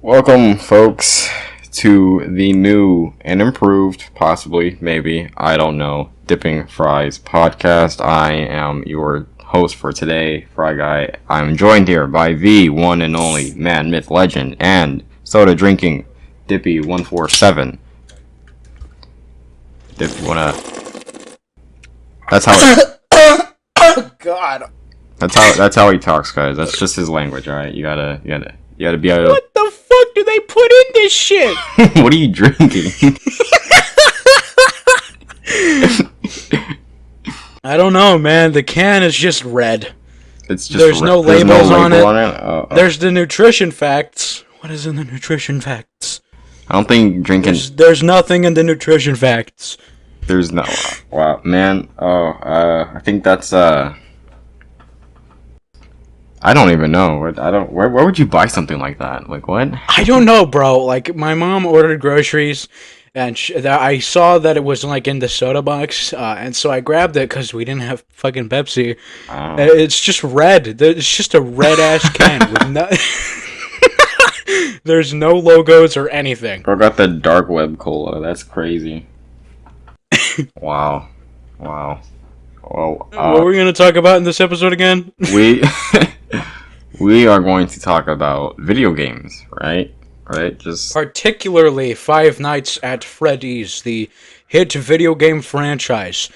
Welcome, folks, to the new and improved, possibly, maybe, I don't know, Dipping Fries podcast. I am your host for today, Fryguy. I'm joined here by the one and only man, myth, legend, and soda drinking Dippy147. Dip, you wanna? That's how. Oh God! That's how he talks, guys. That's just his language. All right, you gotta be able. What the fuck do they put in this shit? What are you drinking? I don't know, man. The can is just red. It's just There's no labels on it. Oh. There's the nutrition facts. What is in the nutrition facts? I don't think drinking. There's nothing in the nutrition facts. There's no. Wow, man. I think that's I don't even know. Where would you buy something like that? Like what? I don't know, bro. Like my mom ordered groceries, and I saw that it was like in the soda box, and so I grabbed it because we didn't have fucking Pepsi. It's just red. It's just a red ass can with no. There's no logos or anything. Bro got the dark web cola. That's crazy. Wow. Well, what are we gonna talk about in this episode again? We are going to talk about video games, right? Just particularly Five Nights at Freddy's, the hit video game franchise.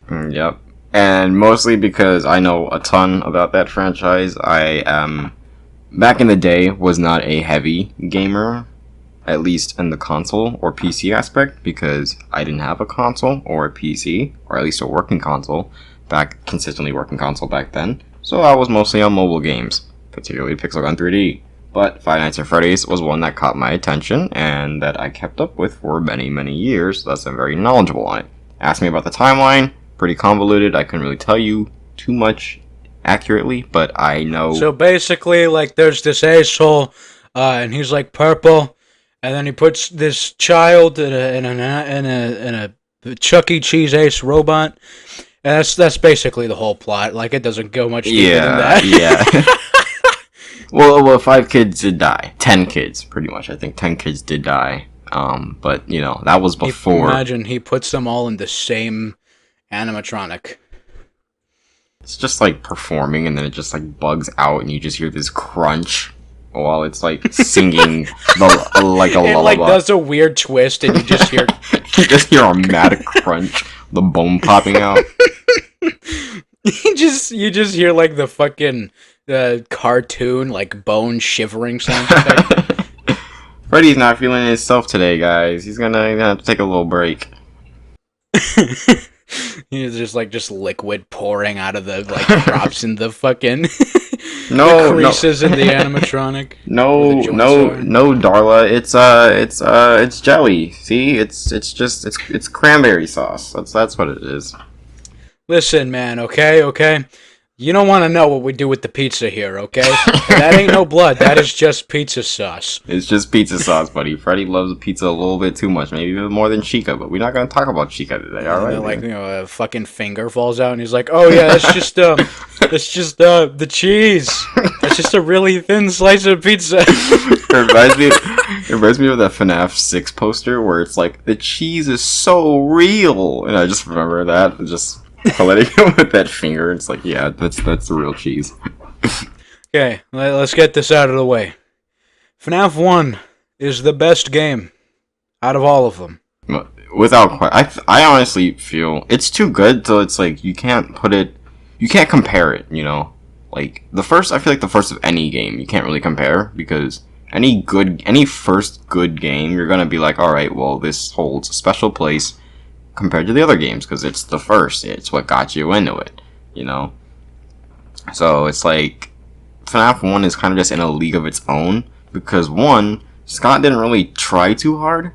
Yep. And mostly because I know a ton about that franchise. I back in the day was not a heavy gamer, at least in the console or PC aspect, because I didn't have a console or a PC, or at least a working console, consistently working console back then. So I was mostly on mobile games, particularly Pixel Gun 3D. But Five Nights at Freddy's was one that caught my attention and that I kept up with for many, many years, thus I'm very knowledgeable on it. Ask me about the timeline, pretty convoluted, I couldn't really tell you too much accurately, but I know... So basically, like, there's this asshole, and he's like purple, and then he puts this child in a Chuck E. Cheese ace robot, and that's basically the whole plot. Like, it doesn't go much deeper than that. Yeah. Well, 5 kids did die. 10 kids, pretty much. I think 10 kids did die. But, you know, that was before... Imagine he puts them all in the same animatronic. It's just, like, performing, and then it just, like, bugs out, and you just hear this crunch while it's, like, singing, like, a lullaby. It, like, does a weird twist, and you just hear... You just hear a mad crunch, the bone popping out. You just hear, like, the fucking... the cartoon, like, bone shivering sound effect. Freddy's not feeling himself today, guys. He's gonna have to take a little break. He's just liquid pouring out of the, like, drops in the fucking the creases in the animatronic. No, Darla. It's jelly. See, it's cranberry sauce. That's what it is. Listen, man. Okay. You don't want to know what we do with the pizza here, okay? That ain't no blood. That is just pizza sauce. It's just pizza sauce, buddy. Freddy loves pizza a little bit too much, maybe even more than Chica, but we're not going to talk about Chica today, all right? Like, a fucking finger falls out, and he's like, "Oh yeah, that's just the cheese. That's just a really thin slice of pizza." It reminds me of that FNAF 6 poster where it's like, the cheese is so real, and I just remember that, just... letting him with that finger, it's like, yeah, that's the real cheese. Okay, let's get this out of the way. FNAF 1 is the best game out of all of them. Without question. I honestly feel it's too good, so it's like, you can't compare it, you know? Like, I feel like the first of any game, you can't really compare, because any first good game, you're gonna be like, alright, well, this holds a special place compared to the other games, because it's the first. It's what got you into it, you know? So it's like, FNAF 1 is kind of just in a league of its own, because 1, Scott didn't really try too hard,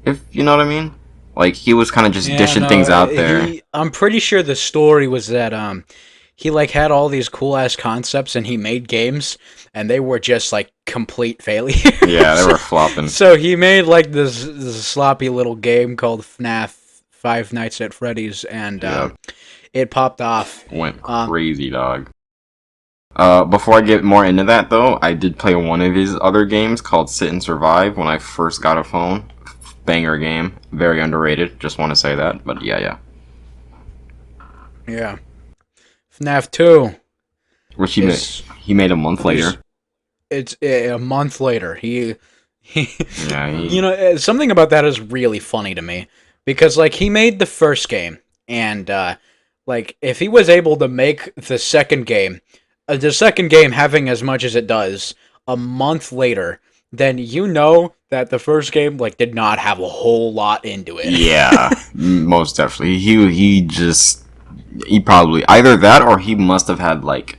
if you know what I mean? Like, he was kind of just dishing things out there. I'm pretty sure the story was that, he, like, had all these cool-ass concepts, and he made games, and they were just, like, complete failures. Yeah, they were flopping. So he made, like, this sloppy little game called FNAF Five Nights at Freddy's, and it popped off. Went crazy, dog. Before I get more into that, though, I did play one of his other games called Sit and Survive when I first got a phone. Banger game. Very underrated. Just want to say that. But yeah. Yeah. FNAF 2 Which is he made a month later. it's a month later. He Yeah, something about that is really funny to me because like he made the first game and like if he was able to make the second game having as much as it does a month later, then you know that the first game like did not have a whole lot into it. yeah, most definitely. He probably either that or he must have had like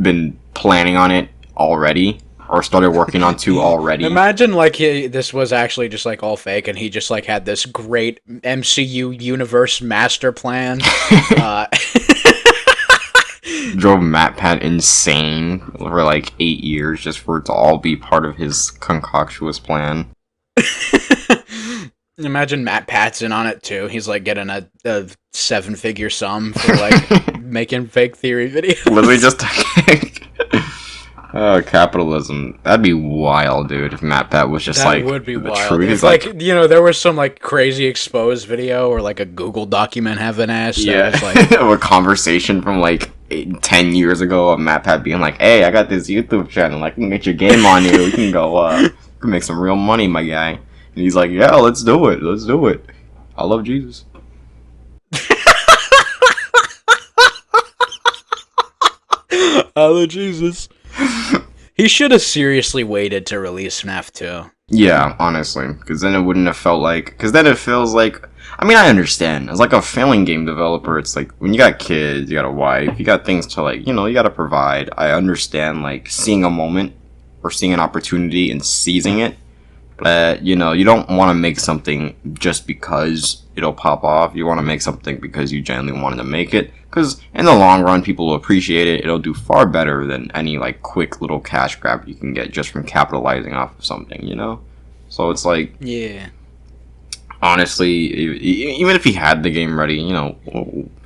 been planning on it already or started working on two already. Imagine like this was actually just like all fake, and he just like had this great MCU universe master plan. uh, Drove MatPat insane for like 8 years just for it to all be part of his concoctuous plan. Imagine Matt Pat's in on it too. He's like getting a 7-figure sum for like making fake theory videos. Literally just capitalism. That'd be wild, dude. If MatPat was just That like would be the wild. truth. If like there was some like crazy exposed video or like a Google document having ass. Yeah, That was, like, a conversation from like 10 years ago of MatPat being like, "Hey, I got this YouTube channel. Like, we can get your game on here. We can go. We can make some real money, my guy." And he's like, "Yeah, let's do it. Let's do it. I love Jesus." oh Jesus. He should have seriously waited to release FNAF 2. Yeah, honestly, because then it wouldn't have felt like. Because then it feels like. I mean, I understand. As like a failing game developer, it's like when you got kids, you got a wife, you got things to like, you got to provide. I understand like seeing a moment or seeing an opportunity and seizing it. But you don't want to make something just because it'll pop off. You want to make something because you genuinely wanted to make it. Because in the long run, people will appreciate it. It'll do far better than any like quick little cash grab you can get just from capitalizing off of something. So it's like, yeah. Honestly, even if he had the game ready,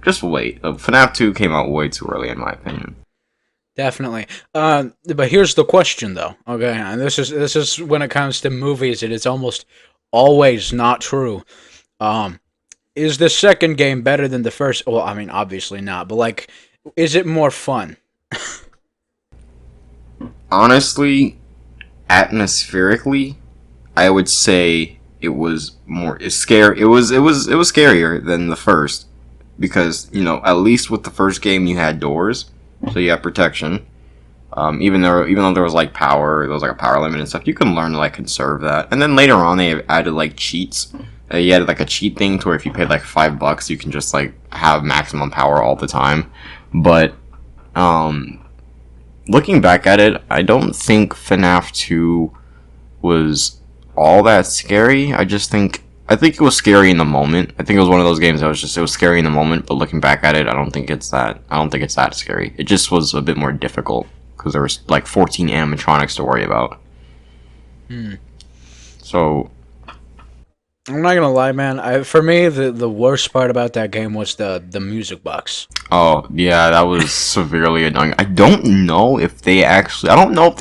just wait. FNAF 2 came out way too early, in my opinion. Definitely. But here's the question, though. Okay, and this is when it comes to movies, it is almost always not true. Is the second game better than the first? Well, I mean, obviously not. But like, is it more fun? Honestly, atmospherically, I would say it was more scary. It was scarier than the first because at least with the first game you had doors, so you had protection. Even though there was like power, there was like a power limit and stuff, you can learn to like conserve that. And then later on they added like cheats. You had like a cheat thing to where if you paid like $5, you can just like have maximum power all the time. But looking back at it, I don't think FNAF 2 was all that scary. I think it was scary in the moment. I think it was one of those games that it was scary in the moment, but looking back at it, I don't think it's that scary. It just was a bit more difficult because there was like 14 animatronics to worry about. So I'm not gonna lie, man. For me, the worst part about that game was the music box. Oh yeah, that was severely annoying. I don't know if there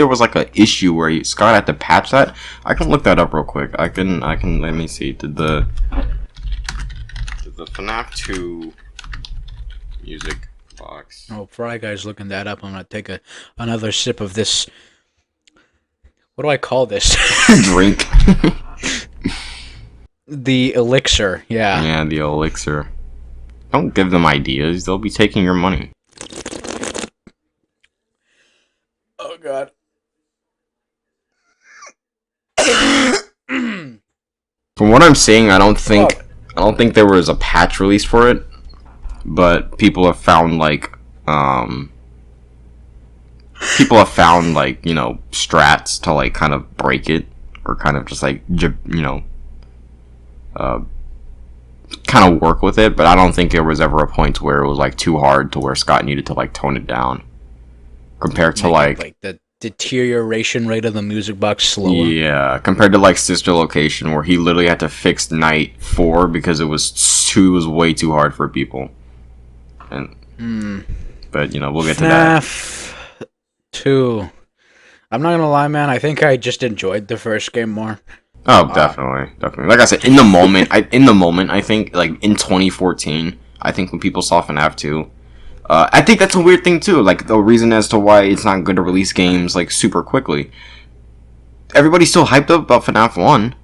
was like an issue where Scott had to patch that. I can look that up real quick. I can let me see. Did the FNAF 2 music box? Oh, Fryguy's looking that up. I'm gonna take another sip of this. What do I call this? Drink. The elixir, yeah. Yeah, the elixir. Don't give them ideas. They'll be taking your money. Oh god. From what I'm seeing, I don't think there was a patch release for it, but people have found strats to like kind of break it or kind of just like kind of work with it, but I don't think there was ever a point where it was like too hard to where Scott needed to like tone it down compared to like the deterioration rate of the music box slower. Yeah, compared to like Sister Location where he literally had to fix Night 4 because it was way too hard for people. And but we'll get to that. 2. I'm not gonna lie, man. I think I just enjoyed the first game more. Oh, definitely, definitely. Like I said, in the moment, I think like in 2014, I think when people saw FNAF 2, I think that's a weird thing too. Like the reason as to why it's not good to release games like super quickly. Everybody's still hyped up about FNAF 1.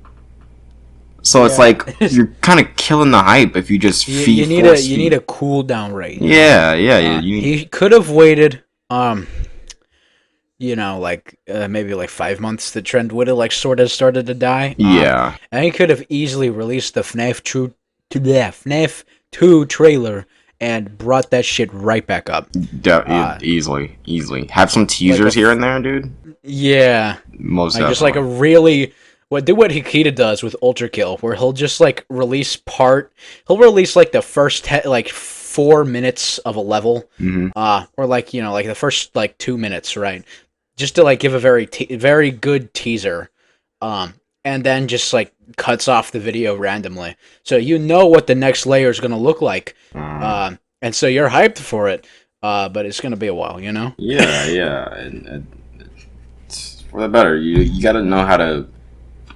So it's like you're kind of killing the hype if you just you need a cooldown rate. Yeah, yeah. He could have waited, like maybe like 5 months. The trend would have like sort of started to die. Yeah, and he could have easily released the FNAF 2 trailer and brought that shit right back up. easily. Have some teasers here and there, dude. Yeah, Most like, definitely. just like a really. Do what Hikita does with Ultra Kill, where he'll just like he'll release like the first 4 minutes of a level, or like the first like 2 minutes, right? Just to like give a very good teaser, and then just like cuts off the video randomly, so you know what the next layer is gonna look like, and so you're hyped for it, but it's gonna be a while, you know. Yeah, and for the better, you gotta know how to.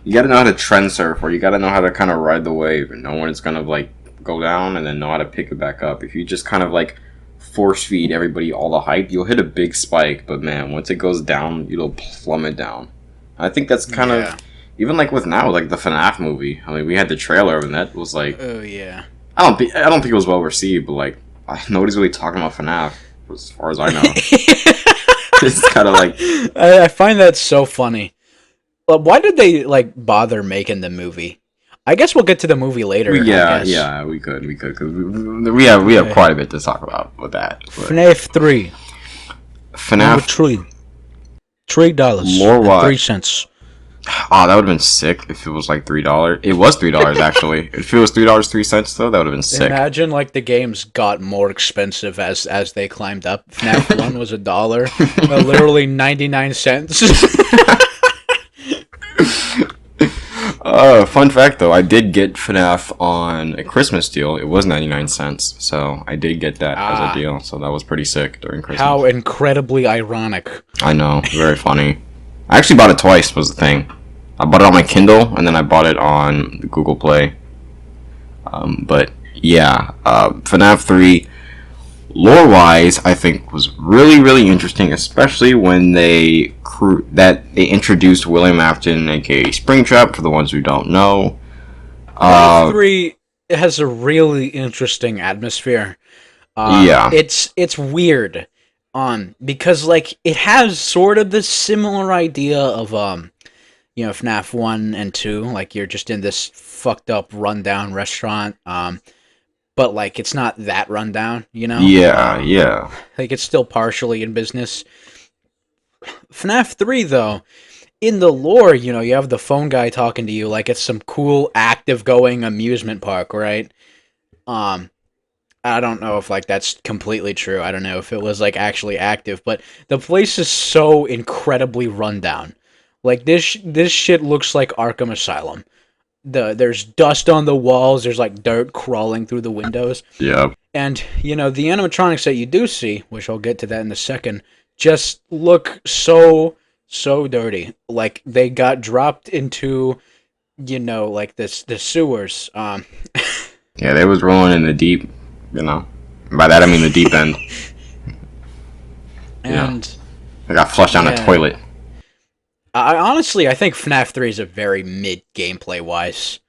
You gotta know how to trend surf, or you gotta know how to kind of ride the wave and know when it's gonna like go down, and then know how to pick it back up. If you just kind of like force feed everybody all the hype, you'll hit a big spike, but man, once it goes down, it'll plummet down. I think that's kind of even like with now, like the FNAF movie. I mean, we had the trailer, and that was like, oh yeah. I don't think it was well received, but like nobody's really talking about FNAF as far as I know. It's kind of like I find that so funny. Why did they like bother making the movie? I guess we'll get to the movie later. we could because we have quite a bit to talk about with that. But FNAF 3. Number FNAF $3. Lore-wise. 3 cents. Oh, that would have been sick if it was like $3. It was $3 actually. If it was $3.03 though, that would have been sick. Imagine like the games got more expensive as they climbed up. FNAF 1 was $1, literally 99 cents. Fun fact though, I did get FNAF on a Christmas deal. It was 99 cents, so I did get that as a deal. So that was pretty sick during Christmas. How incredibly ironic. I know, very funny. I actually bought it twice, was the thing. I bought it on my Kindle, and then I bought it on Google Play. But yeah, FNAF 3, lore-wise, I think was really, really interesting, especially when they introduced William Afton, aka Springtrap, for the ones who don't know. FNAF 3 has a really interesting atmosphere. It's weird. Because like it has sort of the similar idea of FNAF 1 and 2, like you're just in this fucked up rundown restaurant, but like it's not that rundown, you know? Yeah. Like it's still partially in business. FNAF 3 though, in the lore, you have the phone guy talking to you like it's some cool active going amusement park, right? I don't know if like that's completely true. I don't know if it was like actually active, but the place is so incredibly rundown. Like this shit looks like Arkham Asylum. There's dust on the walls. There's like dirt crawling through the windows. Yeah. And the animatronics that you do see, which I'll get to that in a second, just look so dirty. Like they got dropped into, like the sewers. Yeah, they was rolling in the deep. By that I mean the deep end. And I got flushed down a toilet. I think FNAF 3 is a very mid gameplay wise.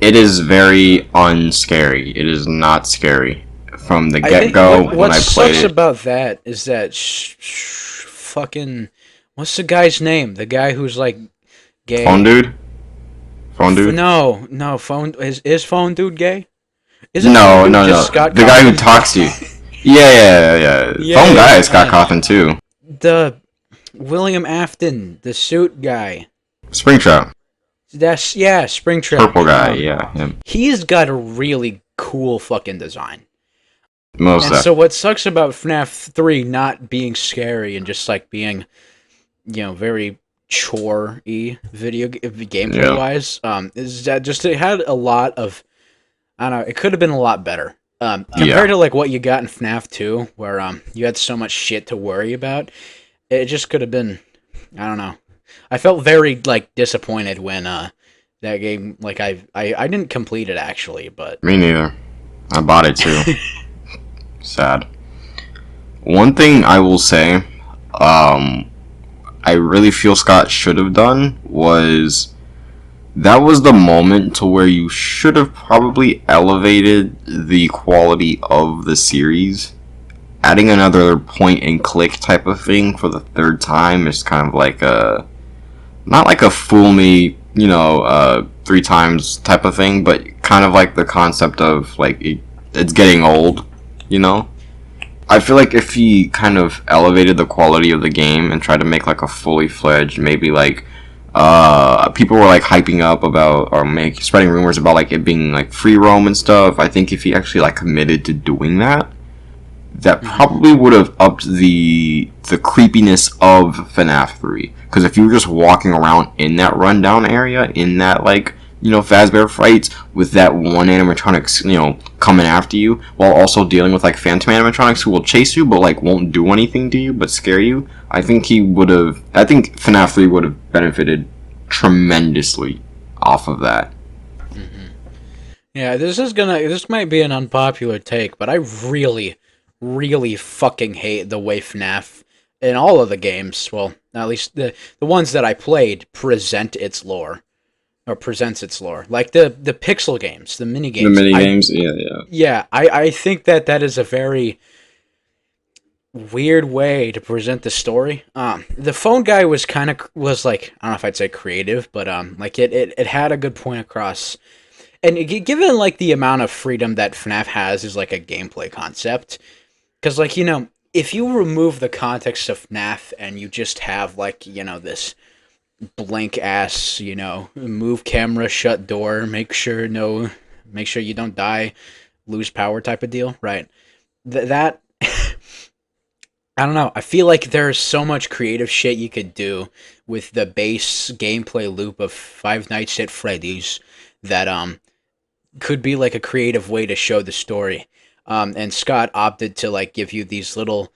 It is very unscary. It is not scary from the get go when I played it. What sucks about that is that fucking what's the guy's name? The guy who's like gay. Phone dude. No. Phone is Phone Dude gay? No. The guy who talks to you. Yeah. Phone guy is Scott Cawthon too. The William Afton, the suit guy. Springtrap. Springtrap. Purple guy, him. He's got a really cool fucking design. So what sucks about FNAF 3 not being scary and just like being, very chore-y gameplay wise, is that just it had a lot of, I don't know, it could have been a lot better. Compared to like what you got in FNAF 2, where you had so much shit to worry about, it just could have been. I don't know. I felt very like disappointed when that game like I didn't complete it actually, but Me neither. I bought it too. Sad. One thing I will say, I really feel Scott should have done was that was the moment to where you should have probably elevated the quality of the series. Adding another point and click type of thing for the third time is kind of like a not like a fool me, three times type of thing, but kind of like the concept of like it's getting old, you know. I feel like if he kind of elevated the quality of the game and tried to make like a fully fledged, maybe like people were like hyping up about or spreading rumors about like it being like free roam and stuff. I think if he actually like committed to doing that, that probably would have upped the creepiness of FNAF 3. Because if you were just walking around in that rundown area, in that like Fazbear fights with that one animatronic, coming after you, while also dealing with like phantom animatronics who will chase you but like won't do anything to you but scare you, I think FNAF 3 would have benefited tremendously off of that. yeah, this might be an unpopular take, but I really, really fucking hate the way FNAF in all of the games, well, at least the ones that I played, presents its lore. Like the pixel games, the mini The games. mini games, yeah. Yeah, I think that is a very weird way to present the story. The phone guy was like, I don't know if I'd say creative, but like it had a good point across. And given like the amount of freedom that FNAF has is like a gameplay concept, because like if you remove the context of FNAF and you just have like this blank ass move camera, shut door, make sure you don't die, lose power type of deal, right? That I don't know. I feel like there's so much creative shit you could do with the base gameplay loop of Five Nights at Freddy's that could be like a creative way to show the story. And Scott opted to like give you these little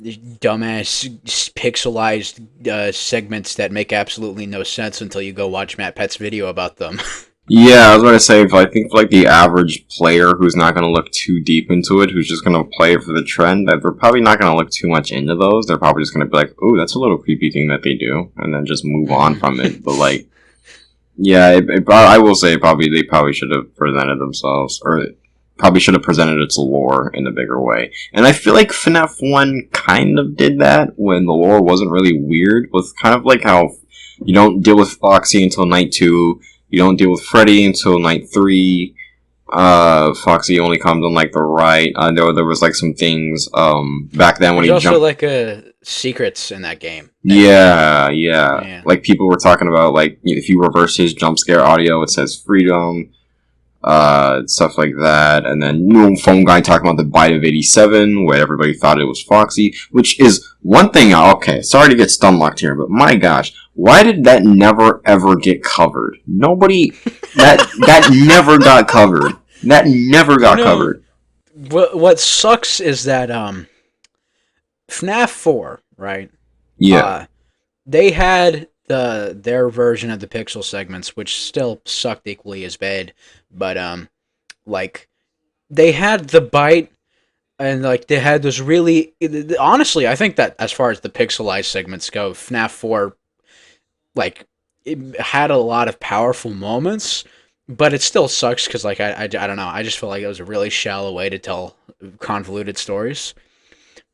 dumbass pixelized segments that make absolutely no sense until you go watch Matt Pett's video about them. Yeah, I was going to say, I think for like the average player who's not going to look too deep into it, who's just going to play it for the trend, that they're probably not going to look too much into those. They're probably just going to be like, "Ooh, that's a little creepy thing that they do," and then just move on from it. But like, yeah, I will say they probably should have presented themselves, or probably should have presented its lore in a bigger way. And I feel like FNAF 1 kind of did that when the lore wasn't really weird, with kind of like how you don't deal with Foxy until night 2. You don't deal with Freddy until night 3. Foxy only comes on like the right. There was like some things back then when There's he also jumped. like secrets in that game. Yeah. Like people were talking about like if you reverse his jump scare audio, it says freedom, stuff like that. And then phone guy talking about the bite of 87, where everybody thought it was Foxy, which is one thing. Okay, sorry to get stunlocked here, but my gosh. Why did that never ever get covered? Nobody that never got covered. That never got covered. What sucks is that FNAF 4, right? Yeah. They had their version of the pixel segments, which still sucked equally as bad, but like they had the bite, and like they had this really honestly, I think that as far as the pixelized segments go, FNAF 4 like it had a lot of powerful moments, but it still sucks because like I don't know, I just feel like it was a really shallow way to tell convoluted stories.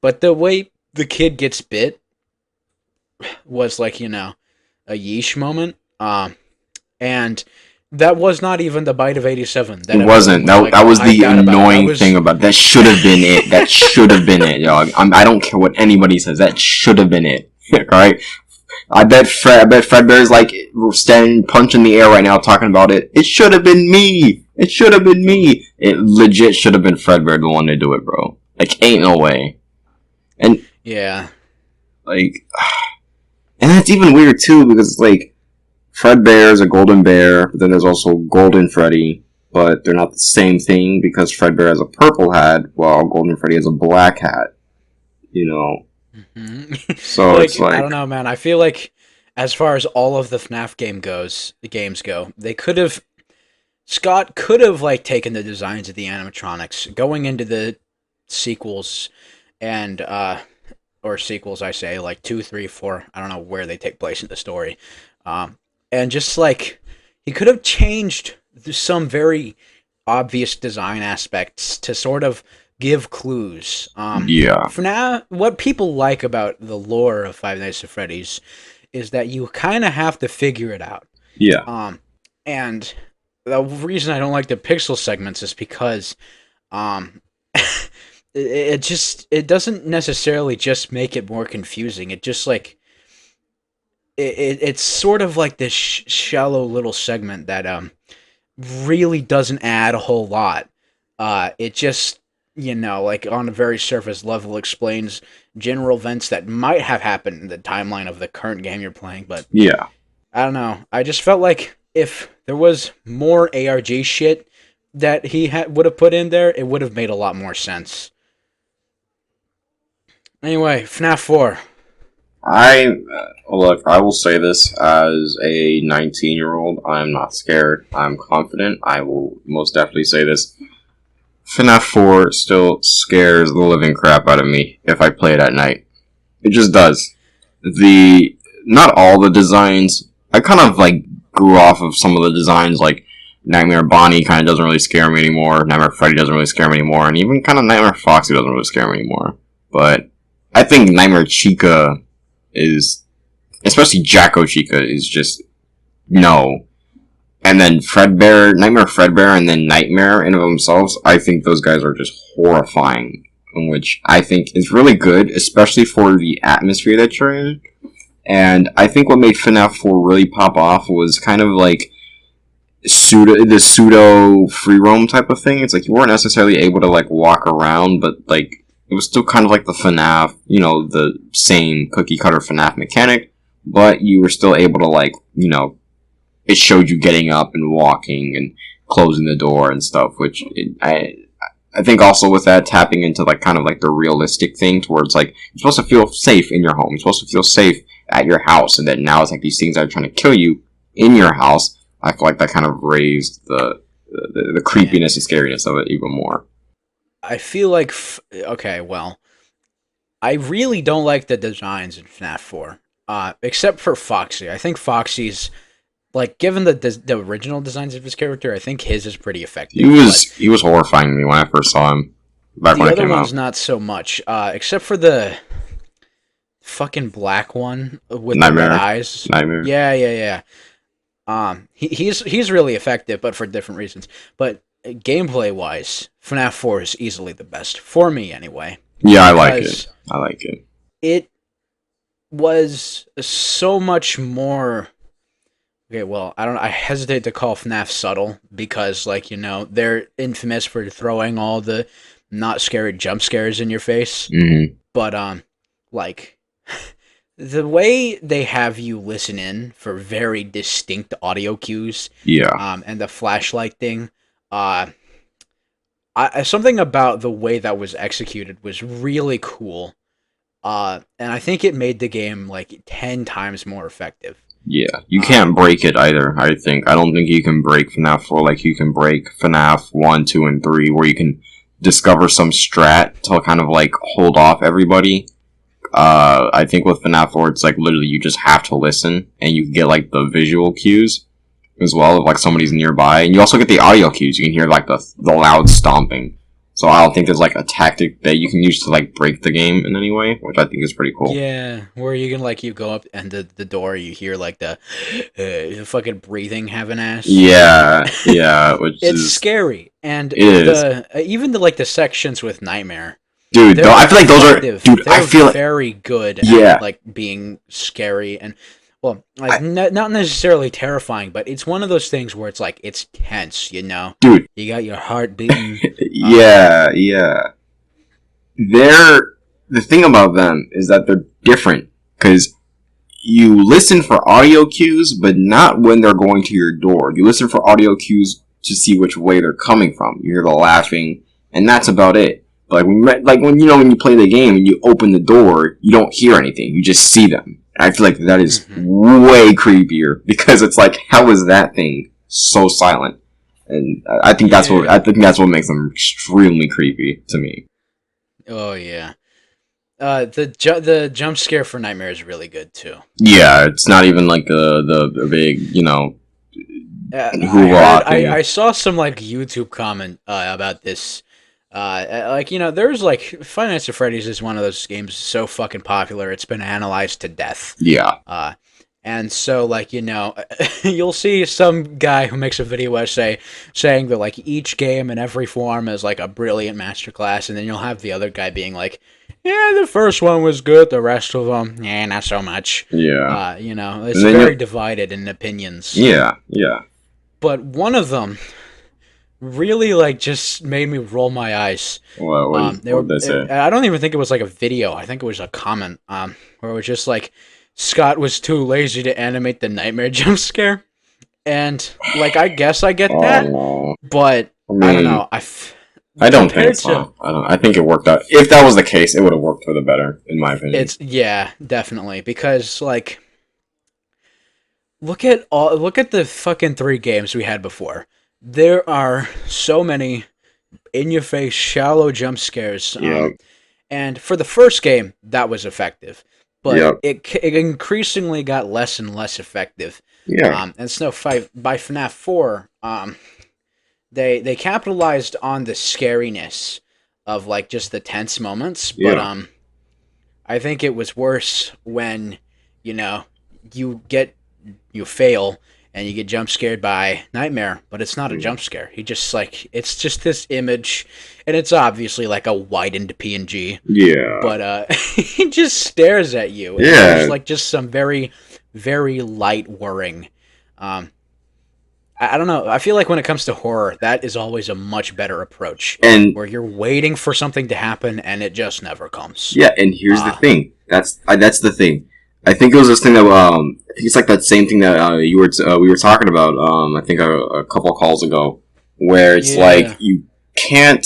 But the way the kid gets bit was like a yeesh moment, and that was not even the bite of 87. It wasn't. That was the annoying thing about that. Should have been it. That should have been it, dog. I don't care what anybody says. That should have been it. Right? I bet Fredbear's like standing punch in the air right now talking about it. It should have been me. It should have been me. It legit should have been Fredbear the one to do it, bro. Like, ain't no way. And yeah, like, and that's even weird too because like Fredbear is a golden bear, but then there's also Golden Freddy, but they're not the same thing because Fredbear has a purple hat while Golden Freddy has a black hat. You know, Mhm. so Like, it's I like, don't know, man. I feel like as far as all of the FNAF games go, they could have Scott could have like taken the designs of the animatronics going into the sequels and or sequels I say like 2, 3, 4. I don't know where they take place in the story. Um and just like he could have changed some very obvious design aspects to sort of give clues. yeah, FNAF, what people like about the lore of Five Nights at Freddy's is that you kind of have to figure it out. yeah, Um, and the reason I don't like the pixel segments is because um, it doesn't necessarily just make it more confusing. It just like it's sort of like this shallow little segment that really doesn't add a whole lot. It just, like on a very surface level explains general events that might have happened in the timeline of the current game you're playing, but yeah. I don't know. I just felt like if there was more ARG shit that he would have put in there, it would have made a lot more sense. Anyway, FNAF 4. Look, I will say this as a 19-year-old. I'm not scared. I'm confident. I will most definitely say this. FNAF 4 still scares the living crap out of me if I play it at night. It just does. Not all the designs, I kind of like grew off of some of the designs, like Nightmare Bonnie kind of doesn't really scare me anymore, Nightmare Freddy doesn't really scare me anymore, and even kind of Nightmare Foxy doesn't really scare me anymore. But I think Nightmare Chica is, especially Jacko Chica, is just, no. And then Nightmare Fredbear, and then Nightmare in of themselves, I think those guys are just horrifying, in which I think is really good, especially for the atmosphere that you're in. And I think what made FNAF 4 really pop off was kind of like pseudo free roam type of thing. It's like you weren't necessarily able to like walk around, but like it was still kind of like the FNAF, the same cookie cutter FNAF mechanic, but you were still able to like, it showed you getting up and walking and closing the door and stuff, which I think also with that tapping into like kind of like the realistic thing towards like you're supposed to feel safe in your home, you're supposed to feel safe at your house, and then now it's like these things that are trying to kill you in your house. I feel like that kind of raised the creepiness and scariness of it even more. I feel like, okay, well, I really don't like the designs in FNAF 4, except for Foxy. I think Foxy's, like, given the original designs of his character, I think his is pretty effective. He was horrifying me when I first saw him. Back when it came out. The other one's not so much, except for the fucking black one with Nightmare. the red eyes. Nightmare. Yeah. He's really effective, but for different reasons. But gameplay wise, FNAF 4 is easily the best for me, anyway. Yeah, I like it. It was so much more. Okay, well, I hesitate to call FNAF subtle because, like, they're infamous for throwing all the not scary jump scares in your face. Mm-hmm. But like, the way they have you listen in for very distinct audio cues, and the flashlight thing, something about the way that was executed was really cool, and I think it made the game like 10 times more effective. Yeah, you can't break it either, I think. I don't think you can break FNAF 4 like you can break FNAF 1, 2, and 3, where you can discover some strat to kind of like hold off everybody. I think with FNAF 4, it's like literally you just have to listen, and you can get like the visual cues as well if like somebody's nearby, and you also get the audio cues. You can hear like the loud stomping. So I don't think there's like a tactic that you can use to like break the game in any way, which I think is pretty cool. Yeah, where you can like you go up and the door, you hear like the fucking breathing having ass. Yeah, which it's scary, and even the sections with Nightmare. Dude, I feel like those are... Dude, I feel very good at, like, being scary and, well, like, not necessarily terrifying, but it's one of those things where it's, like, it's tense, Dude. You got your heart beating. Yeah. The thing about them is that they're different, because you listen for audio cues, but not when they're going to your door. You listen for audio cues to see which way they're coming from. You hear the laughing, and that's about it. But when you play the game and you open the door, you don't hear anything. You just see them. And I feel like that is way creepier because it's like, how is that thing so silent? And I think that's what makes them extremely creepy to me. Oh yeah. The jump scare for Nightmare is really good too. Yeah, it's not even like the big, I saw some like YouTube comment about this. There's like Five Nights at Freddy's is one of those games so fucking popular it's been analyzed to death. Yeah. And so you'll see some guy who makes a video essay saying that like each game in every form is like a brilliant masterclass, and then you'll have the other guy being like, yeah, the first one was good, the rest of them, not so much. Yeah. It's very divided in opinions. Yeah, yeah. But one of them really like just made me roll my eyes. What did they say? I don't even think it was like a video. I think it was a comment where it was just like Scott was too lazy to animate the nightmare jump scare, and like I guess I get that, but I don't know. I don't think so. I think it worked out. If that was the case, it would have worked for the better, in my opinion. Definitely, because like look at the fucking 3 games we had before. There are so many in-your-face, shallow jump scares. And for the first game, that was effective. But it increasingly got less and less effective. Yeah. And so by FNAF 4, they capitalized on the scariness of like just the tense moments. But I think it was worse when, you fail and you get jump scared by Nightmare, but it's not a jump scare. He just like, it's just this image, and it's obviously like a widened PNG. Yeah. But he just stares at you. And yeah. There's like just some very, very light whirring. I don't know. I feel like when it comes to horror, that is always a much better approach. And where you're waiting for something to happen and it just never comes. Yeah, and here's the thing. That's the thing. I think it was this thing that I think it's like that same thing that we were talking about. I think a couple calls ago, where it's like you can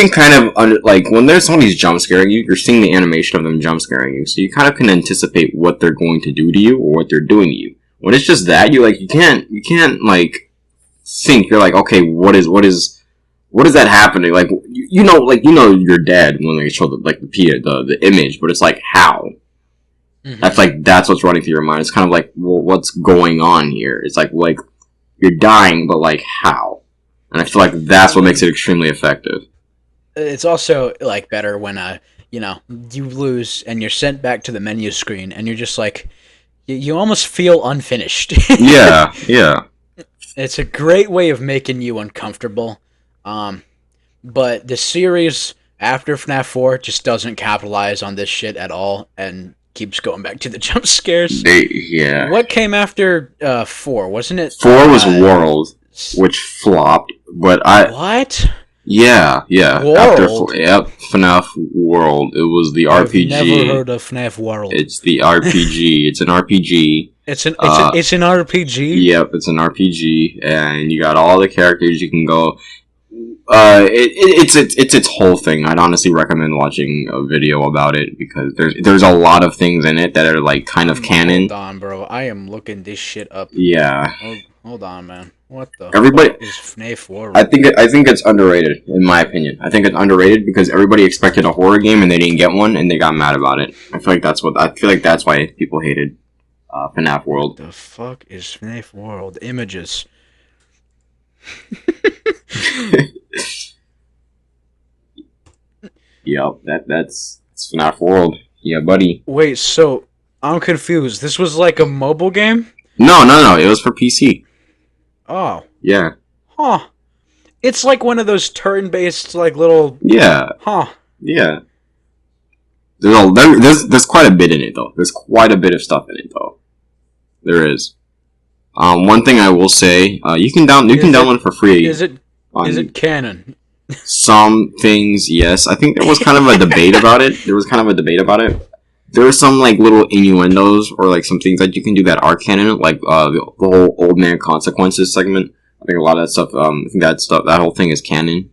kind of like when there's somebody's jump scaring you, you're seeing the animation of them jump scaring you, so you kind of can anticipate what they're going to do to you or what they're doing to you. When it's just that, you can't like think. You're like, okay, what is that happening? Like you're dead when they show the image, but it's like how. Mm-hmm. I feel like that's what's running through your mind. It's kind of like, well, what's going on here? It's like you're dying, but like how? And I feel like that's what makes it extremely effective. It's also like better when you lose and you're sent back to the menu screen and you're just like you almost feel unfinished. Yeah. It's a great way of making you uncomfortable. But the series after FNAF 4 just doesn't capitalize on this shit at all and keeps going back to the jump scares. What came after 4? Wasn't it? 4 was World, which flopped. But What? Yeah. World? FNAF World. It was the RPG. I've never heard of FNAF World. It's the RPG. It's an RPG. It's an RPG? Yep, it's an RPG, and you got all the characters you can go. It's its whole thing. I'd honestly recommend watching a video about it because there's a lot of things in it that are like kind of canon. Hold on, bro. I am looking this shit up. Yeah. Hold on, man. What the fuck is FNAF World? I think it's underrated, in my opinion. I think it's underrated because everybody expected a horror game and they didn't get one and they got mad about it. I feel like that's why people hated FNAF World. The fuck is FNAF World? Images. Yep, that's FNAF World. Yeah, buddy. Wait, so I'm confused. This was like a mobile game? No. It was for PC. Oh. Yeah. Huh. It's like one of those turn-based, like, little... Yeah. Huh. Yeah. There's quite a bit in it, though. There's quite a bit of stuff in it, though. There is. One thing I will say, you can download it for free. Is it canon? Some things, yes. I think there was kind of a debate about it. There are some like little innuendos or like some things that you can do that are canon, like the whole Old Man Consequences segment I think a lot of that stuff. I think that whole thing is canon.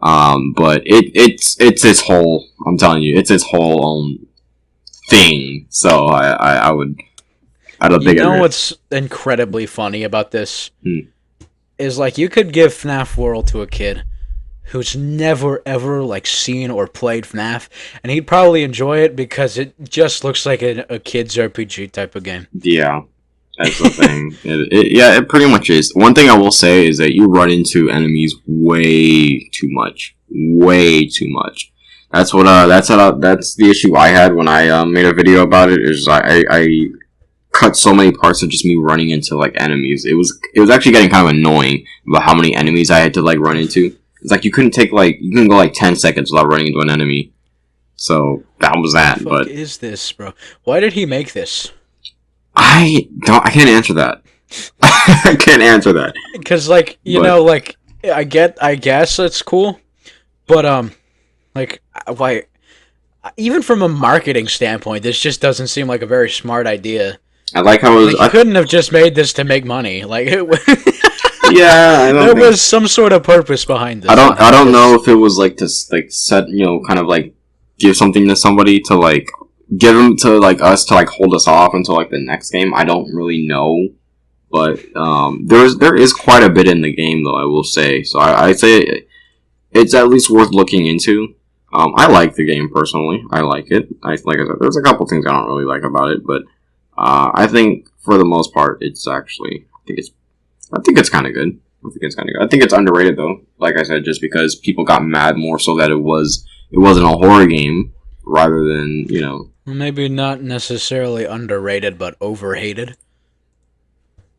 But it's its whole. I'm telling you, it's its whole thing. So I don't think. You know what's incredibly funny about this is like you could give FNAF World to a kid who's never ever like seen or played FNAF, and he'd probably enjoy it because it just looks like a kid's RPG type of game. Yeah, that's the thing. It pretty much is. One thing I will say is that you run into enemies way too much. Way too much. That's the issue I had when I made a video about it. Is I cut so many parts of just me running into like enemies. It was actually getting kind of annoying about how many enemies I had to like run into. It's like you couldn't go like 10 seconds without running into an enemy. So that was that. What the but fuck is this, bro? Why did he make this? I can't answer that. I can't answer that. Because like you know, like I guess it's cool, but like why? Even from a marketing standpoint, this just doesn't seem like a very smart idea. I like how it was. Like, you couldn't have just made this to make money. Like, yeah, there was some sort of purpose behind this. I don't know if it was like to like set, kind of like give something to somebody to like give them to like us to like hold us off until like the next game. I don't really know, but there is quite a bit in the game though. I will say so. I'd say it's at least worth looking into. I like the game personally. I like it. Like I said, there's a couple things I don't really like about it, but I think for the most part, it's actually I think it's kind of good. I think it's underrated though. Like I said, just because people got mad more so that it wasn't a horror game rather than Maybe not necessarily underrated, but overhated.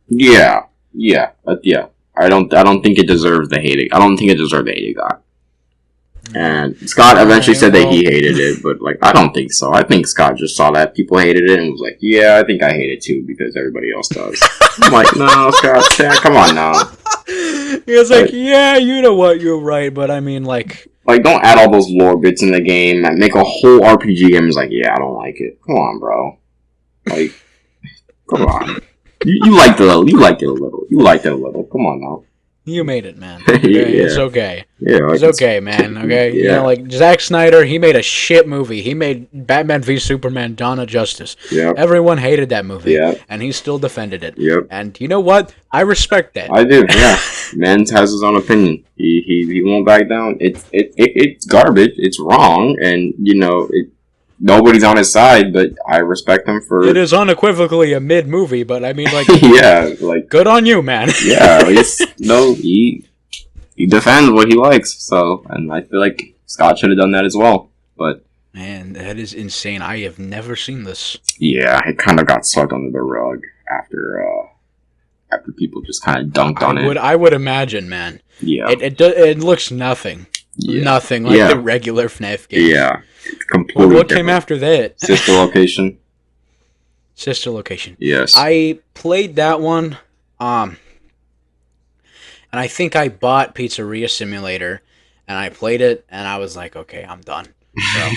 Yeah. I don't think it deserves the hate. I don't think it deserved the hate it got. And Scott eventually said that he hated it, but like I don't think so. I think Scott just saw that people hated it and was like, "Yeah, I think I hate it too because everybody else does." I'm like, "No, Scott, come on now." He was like, "Yeah, you know what? You're right, but I mean, like, don't add all those lore bits in the game and make a whole RPG game." It's like, "Yeah, I don't like it." Come on, bro. Like, come on. You liked it a little. You liked it a little. Come on now. You made it, man. Okay? Yeah. It's okay. Yeah, it's okay, man. Okay, yeah. Like Zack Snyder, he made a shit movie. He made Batman v Superman: Dawn of Justice. Yep. Everyone hated that movie, yep. And he still defended it. Yep. And you know what? I respect that. I do. Yeah. Man has his own opinion. He won't back down. It's garbage. It's wrong, and nobody's on his side, but I respect him for. It is unequivocally a mid movie, but I mean, like, yeah, like good on you, man. Yeah, he defends what he likes. So, and I feel like Scott should have done that as well. But man, that is insane. I have never seen this. Yeah, it kind of got swept under the rug after people just kind of dunked on it. I would imagine, man. Yeah, it looks nothing. Yeah. Nothing like the regular FNAF game. Yeah. Completely what different. came after that? Sister Location. Sister Location. Yes. I played that one, and I think I bought Pizzeria Simulator, and I played it, and I was like, okay, I'm done. So.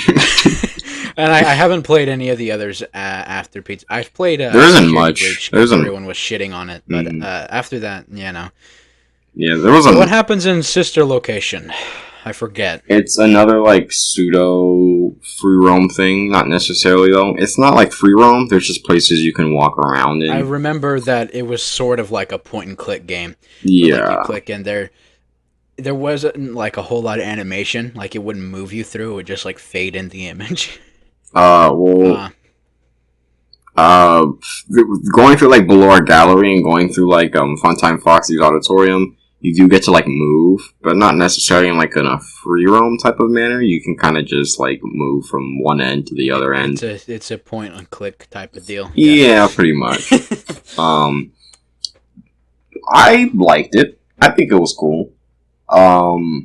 And I haven't played any of the others after Pizza. I've played. There isn't much. Everyone was shitting on it, but after that, Yeah, there wasn't. So what happens in Sister Location? I forget. It's another like pseudo free roam thing. Not necessarily though. It's not like free roam. There's just places you can walk around in. I remember that it was sort of like a point and click game. Yeah. Like you click in there. There wasn't like a whole lot of animation. Like it wouldn't move you through. It would just like fade in the image. Going through like below our gallery and going through like Funtime Foxy's auditorium. You do get to like move, but not necessarily in like in a free roam type of manner. You can kind of just like move from one end to the other end. It's a point and click type of deal. Yeah, pretty much. I liked it. I think it was cool. The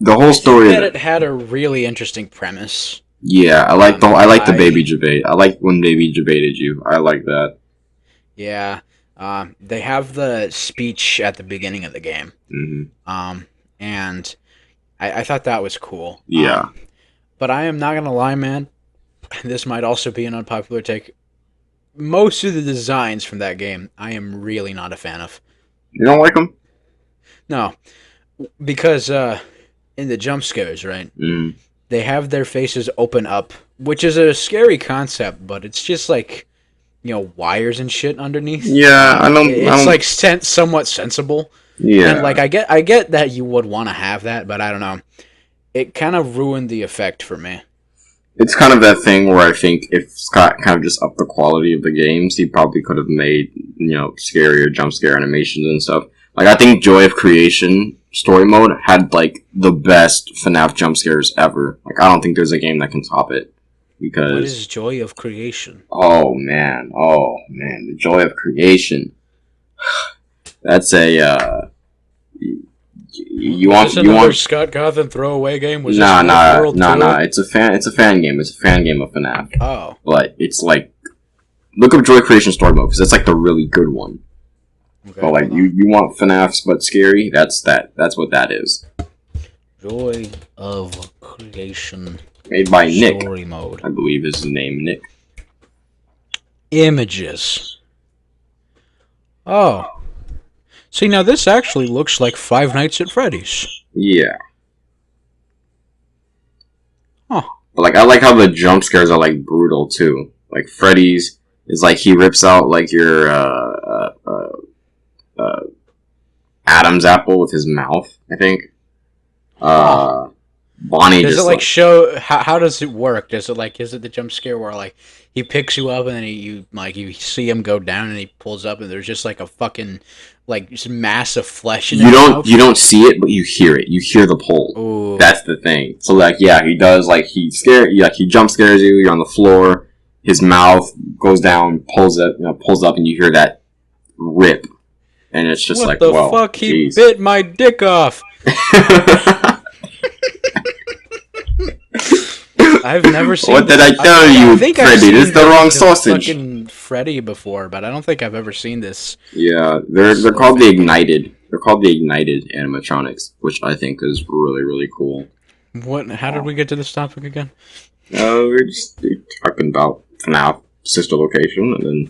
whole story. It had a really interesting premise. Yeah, I like the baby debate. I like when baby debated you. I like that. Yeah. They have the speech at the beginning of the game. Mm-hmm. And I thought that was cool. Yeah. But I am not going to lie, man. This might also be an unpopular take. Most of the designs from that game, I am really not a fan of. You don't like them? No, because in the jump scares, right? Mm. They have their faces open up, which is a scary concept, but it's just like wires and shit underneath. Yeah, I It's don't. like somewhat sensible, and like Yeah, I get that you would want to have that, but I don't know. It kind of ruined the effect for me. it's kind of that thing where I think if Scott kind of just upped the quality of the games, he probably could have made scarier jump scare animations and stuff. Like I think Joy of Creation story mode had like the best FNAF jump scares ever. Like I don't think there's a game that can top it What because is joy of creation? oh man, the Joy of Creation. That's a you Was want this you another want Scott Cawthon throwaway game? Was this nah Wolf nah World nah 2? nah. It's a fan game. It's a fan game of FNAF. Oh, But it's like look up Joy Creation Story Mode because that's like the really good one. okay. But like Hold you on. want FNAFs but scary. That's what that is. Joy of creation Made by Nick, story mode. I believe is his name. Nick. Images. Oh, see now this actually looks like Five Nights at Freddy's. Yeah. Huh. But like I like how the jump scares are like brutal too. Like Freddy's is like he rips out like your uh, Adam's apple with his mouth. I think. Bonnie Does it just like show how does it work? Does it like is it the jump scare where like he picks you up and then you see him go down and he pulls up and there's just like a fucking like just mass of flesh in his mouth? you don't see it but you hear it. You hear the pull. Ooh. That's the thing. So like yeah, he does like he jump scares you. You're on the floor. His mouth goes down, pulls up, and you hear that rip, and it's just what like the whoa, fuck? He geez. bit my dick off. I've never seen. What did I tell you, I think I've Freddy? seen This is the wrong sausage. Fucking Freddy before, but I don't think I've ever seen this. Yeah, they're called the Ignited. They're called the Ignited animatronics, which I think is really really cool. What? How did we get to this topic again? We're just talking about FNAF sister location and then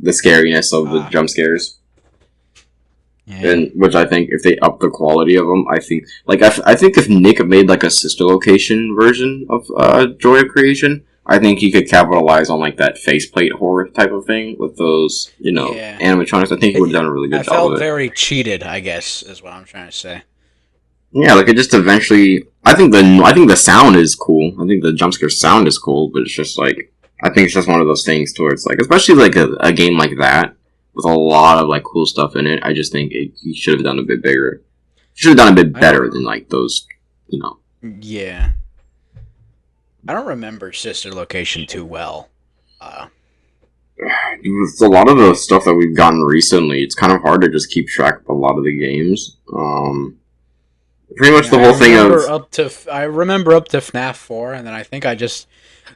the scariness of the jump scares. Yeah. And which I think if they up the quality of them, I think I think if Nick made like a sister location version of Joy of Creation, I think he could capitalize on like that faceplate horror type of thing with those animatronics. I think he would have done a really good I job felt of it. very cheated, I guess, is what I'm trying to say. Yeah, like it just eventually. I think the sound is cool. I think the jump scare sound is cool, but it's just like I think it's just one of those things towards like especially like a game like that with a lot of like cool stuff in it. I just think he should have done a bit bigger. Should have done a bit better than like those, Yeah. I don't remember Sister Location too well. With a lot of the stuff that we've gotten recently, it's kind of hard to just keep track of a lot of the games. Pretty much the whole thing of I remember up to FNAF 4, and then I think I just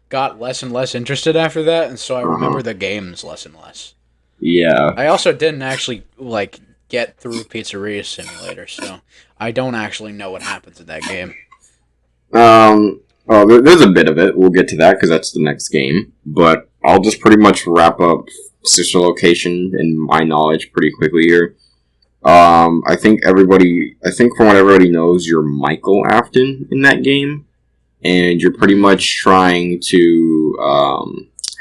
got less and less interested after that, and so I remember the games less and less. yeah. I also didn't actually like get through Pizzeria Simulator, so I don't actually know what happens in that game. There's a bit of it. We'll get to that because that's the next game. But I'll just pretty much wrap up Sister Location and my knowledge pretty quickly here. I think from what everybody knows, you're Michael Afton in that game, and you're pretty much trying to, I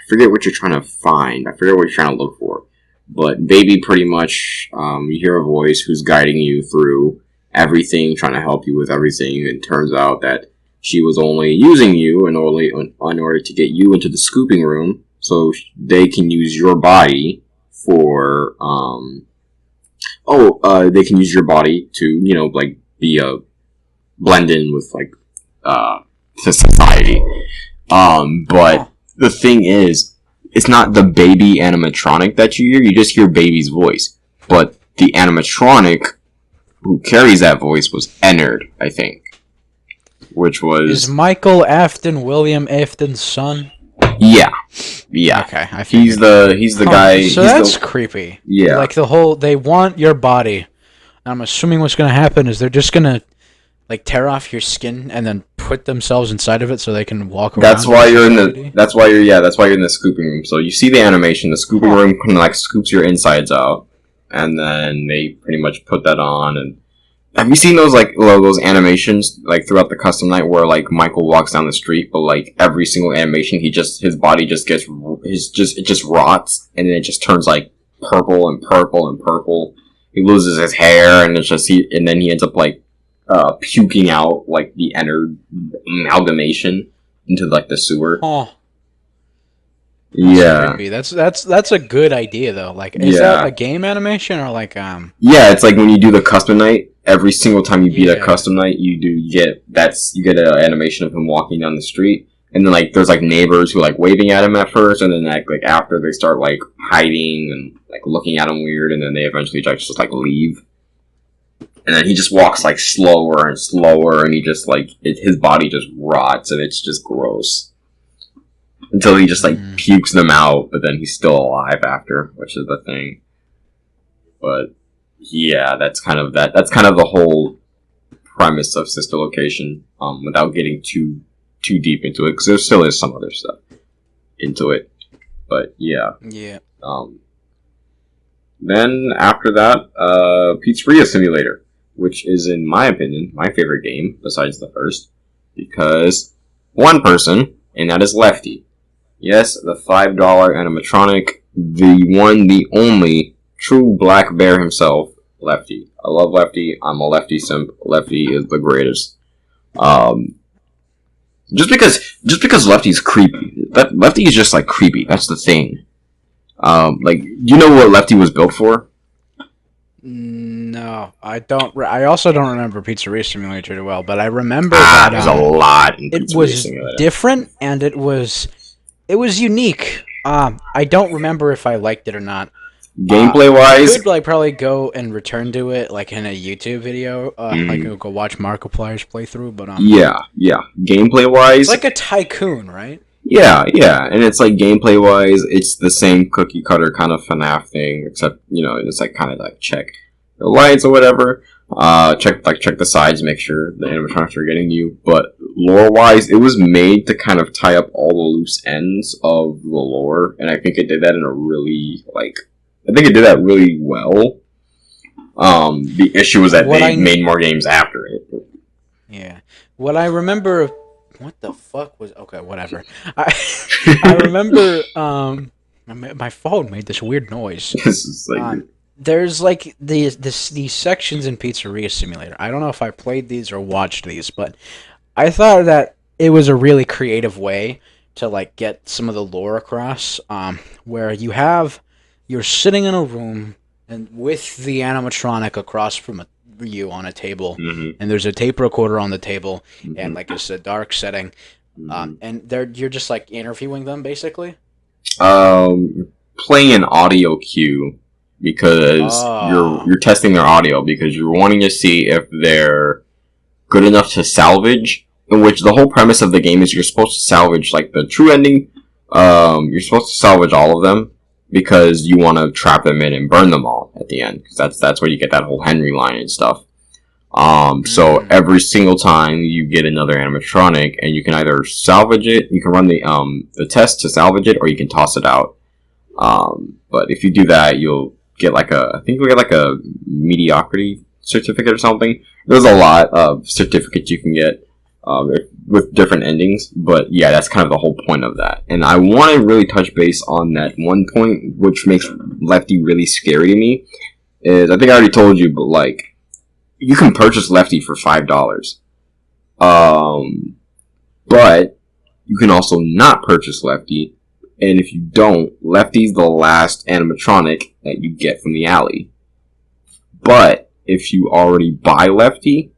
forget what you're trying to find. I forget what you're trying to look for. But Baby pretty much, you hear a voice who's guiding you through everything, trying to help you with everything. It turns out that she was only using you in order to get you into the scooping room, so they can use your body for, they can use your body to, like, be a blend in with, like, society. But the thing is, it's not the Baby animatronic that you hear, you just hear Baby's voice. But the animatronic who carries that voice was Ennard, I think. Which was... Is Michael Afton William Afton's son? Yeah. Okay, I he's the guy. So that's creepy. Yeah. Like they want your body. I'm assuming what's gonna happen is they're just gonna like tear off your skin and then put themselves inside of it so they can walk around. That's why you're in the scooping room. So you see the animation. The scooping room kind of like scoops your insides out, and then they pretty much put that on, and have you seen those like those animations like throughout the custom night where like Michael walks down the street, but like every single animation, his body just gets it just rots, and then it just turns like purple and purple and purple. He loses his hair, and and then he ends up like puking out like the inner amalgamation into like the sewer. Oh. Yeah, Creepy. That's a good idea though. Like, is that a game animation or like Yeah, it's like when you do the custom night. Every single time you beat a custom night, you get an animation of him walking down the street, and then like there's like neighbors who like waving at him at first, and then like after they start like hiding and like looking at him weird, and then they eventually just like leave, and then he just walks like slower and slower, and he just like his body just rots, and it's just gross. Until he just like pukes them out, but then he's still alive after, which is the thing. But yeah, that's kind of the whole premise of Sister Location. Without getting too deep into it, because there still is some other stuff into it. But yeah. Yeah. Then after that, Pizzeria Simulator, which is in my opinion my favorite game besides the first, because one person, and that is Lefty. Yes, the $5 animatronic, the one, the only true black bear himself, Lefty. I love Lefty. I'm a Lefty simp. Lefty is the greatest. Just because Lefty's creepy, Lefty is just like creepy. That's the thing. Like, do you know what Lefty was built for? No, I don't. I also don't remember Pizzeria Simulator too well, but I remember that there's a lot. In it was different and it was unique. I don't remember if I liked it or not. Gameplay wise, I could like probably go and return to it like in a YouTube video. Like go watch Markiplier's playthrough, but yeah. Gameplay wise, it's like a tycoon, right? Yeah, and it's like gameplay wise, it's the same cookie cutter kind of FNAF thing, except it's like kind of like check the lights or whatever. Check the sides, make sure the animatronics are getting you. But lore wise, it was made to kind of tie up all the loose ends of the lore, and I think it did that in a really really well. The issue was that they made more games after it. Yeah. What I remember, what the fuck was okay? Whatever. I remember. My phone made this weird noise. This is like. There's like these sections in Pizzeria Simulator. I don't know if I played these or watched these, but I thought that it was a really creative way to like get some of the lore across. Where you're sitting in a room and with the animatronic across from you on a table, and there's a tape recorder on the table, and like it's a dark setting, and you're just like interviewing them basically. Playing an audio cue. Because you're testing their audio because you're wanting to see if they're good enough to salvage. In which the whole premise of the game is you're supposed to salvage like the true ending. You're supposed to salvage all of them because you want to trap them in and burn them all at the end. Because that's where you get that whole Henry line and stuff. So every single time you get another animatronic, and you can either salvage it, you can run the test to salvage it, or you can toss it out. But if you do that, you'll get I think you'll get like a mediocrity certificate or something. There's a lot of certificates you can get with different endings, but yeah, that's kind of the whole point of that. And I want to really touch base on that one point, which makes Lefty really scary to me. Is I think I already told you, but like you can purchase Lefty for $5, but you can also not purchase Lefty. And if you don't, Lefty's the last animatronic that you get from the alley. But if you already buy Lefty,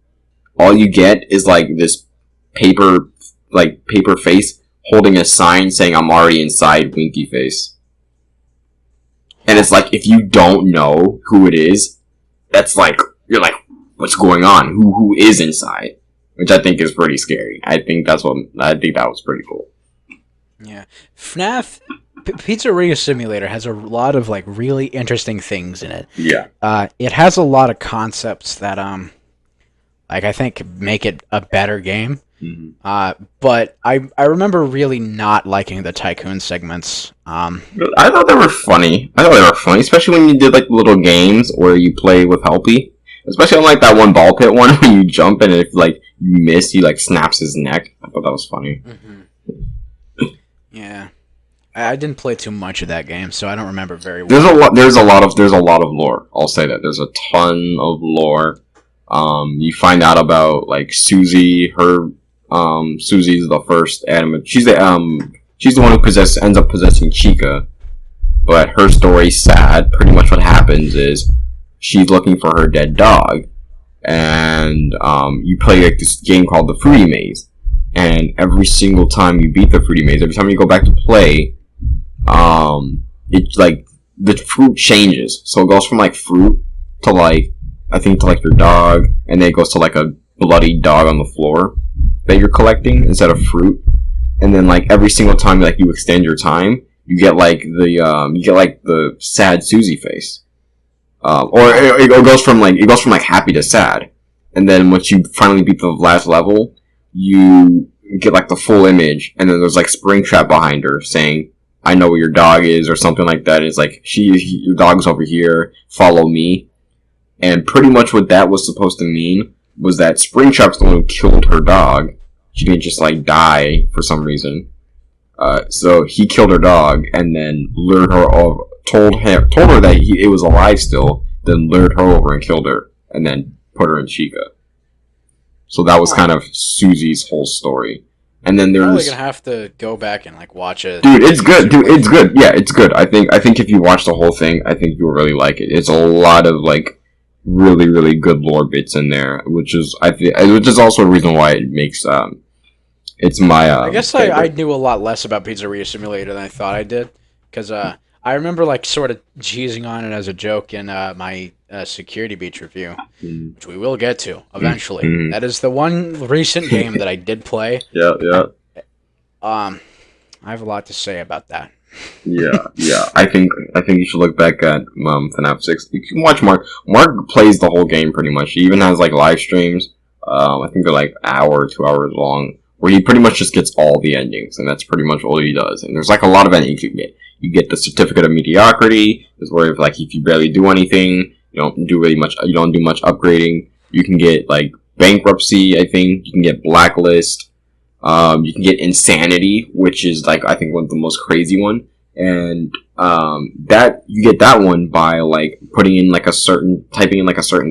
all you get is like this paper face holding a sign saying "I'm already inside," winky face. And it's like if you don't know who it is, that's like you're like, what's going on? Who is inside? Which I think is pretty scary. I think that was pretty cool. Yeah, FNAF Pizzeria Simulator has a lot of like really interesting things in it. Yeah. It has a lot of concepts that like I think make it a better game. Mm-hmm. But I remember really not liking the tycoon segments. I thought they were funny. Especially when you did like little games where you play with Helpy. Especially on like that one ball pit one when you jump and if like you miss, he like snaps his neck. I thought that was funny. Yeah. I didn't play too much of that game, so I don't remember very well. There's a lot of lore. I'll say that there's a ton of lore. You find out about like Susie. Susie's the first anime. She's the one who ends up possessing Chica. But her story's sad. Pretty much what happens is she's looking for her dead dog, and you play like this game called the Fruity Maze. And every single time you beat the Fruity Maze, every time you go back to play, it's like the fruit changes. So it goes from like fruit to like I think to like your dog, and then it goes to like a bloody dog on the floor that you're collecting instead of fruit. And then like every single time like you extend your time, you get like the sad Susie face, or it goes from like happy to sad. And then once you finally beat the last level, you get like the full image, and then there's like Springtrap behind her saying, "I know where your dog is," or something like that. It's like your dog's over here. Follow me. And pretty much what that was supposed to mean was that Springtrap's the one who killed her dog. She didn't just like die for some reason. So he killed her dog and then lured her over, told her that it was alive still, then lured her over and killed her, and then put her in Chica. So that was kind of Susie's whole story. And then there's probably gonna have to go back and like watch it. Dude, it's good. Dude, it's good. Yeah, it's good. I think if you watch the whole thing, I think you'll really like it. It's a lot of like really, really good lore bits in there, which is also a reason why it makes it's my I guess I knew a lot less about Pizzeria Simulator than I thought I did, because I remember like sort of cheesing on it as a joke in my Security Beach review, which we will get to eventually. That is the one recent game that I did play. Yeah. I have a lot to say about that. Yeah. I think you should look back at FNAF 6. You can watch Mark. Mark plays the whole game pretty much. He even has like live streams. I think they're like hour or 2 hours long, where he pretty much just gets all the endings, and that's pretty much all he does. And there's like a lot of endings you get. You get the Certificate of Mediocrity, is where if you barely do anything, you don't do much upgrading. You can get like Bankruptcy, I think. You can get Blacklist. You can get Insanity, which is like I think one of the most crazy one. And that you get that one by like typing in like a certain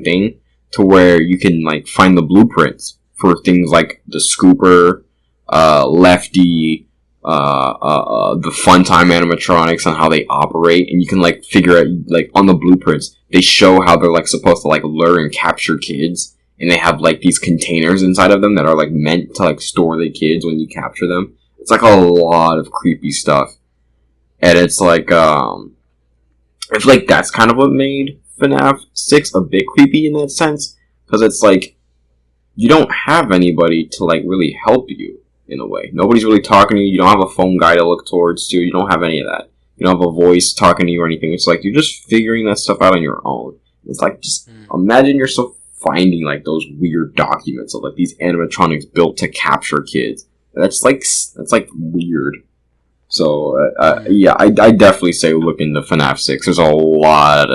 thing to where you can like find the blueprints for things like the Scooper, Lefty, the Funtime animatronics and how they operate, and you can like figure out like on the blueprints they show how they're like supposed to like lure and capture kids, and they have like these containers inside of them that are like meant to like store the kids when you capture them. It's like a lot of creepy stuff, and it's like I feel like that's kind of what made FNAF 6 a bit creepy in that sense, because it's like you don't have anybody to like really help you in a way. Nobody's really talking to you. You don't have a phone guy to look towards to. You don't have any of that. You don't have a voice talking to you or anything. It's like you're just figuring that stuff out on your own. It's like just imagine yourself finding like those weird documents of like these animatronics built to capture kids. That's like weird. So yeah, I definitely say look into FNAF 6. There's a lot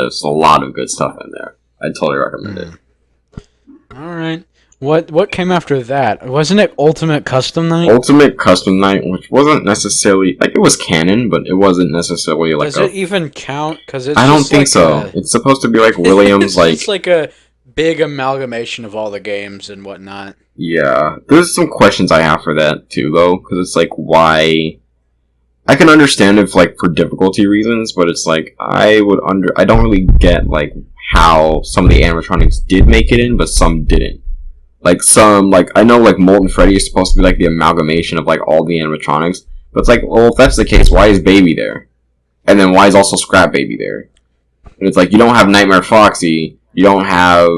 of good stuff in there. I totally recommend it. All right. What came after that? Wasn't it Ultimate Custom Night? Ultimate Custom Night, which wasn't necessarily like it was canon, but it wasn't necessarily like. Does it even count? Because I don't think so. It's supposed to be like Williams, like it's like a big amalgamation of all the games and whatnot. Yeah, there's some questions I have for that too, though, because it's like why. I can understand if like for difficulty reasons, but it's like I don't really get like how some of the animatronics did make it in, but some didn't. Like some, like I know like Molten Freddy is supposed to be like the amalgamation of like all the animatronics, but it's like, well, if that's the case, why is Baby there? And then why is also Scrap Baby there? And it's like you don't have Nightmare Foxy, you don't have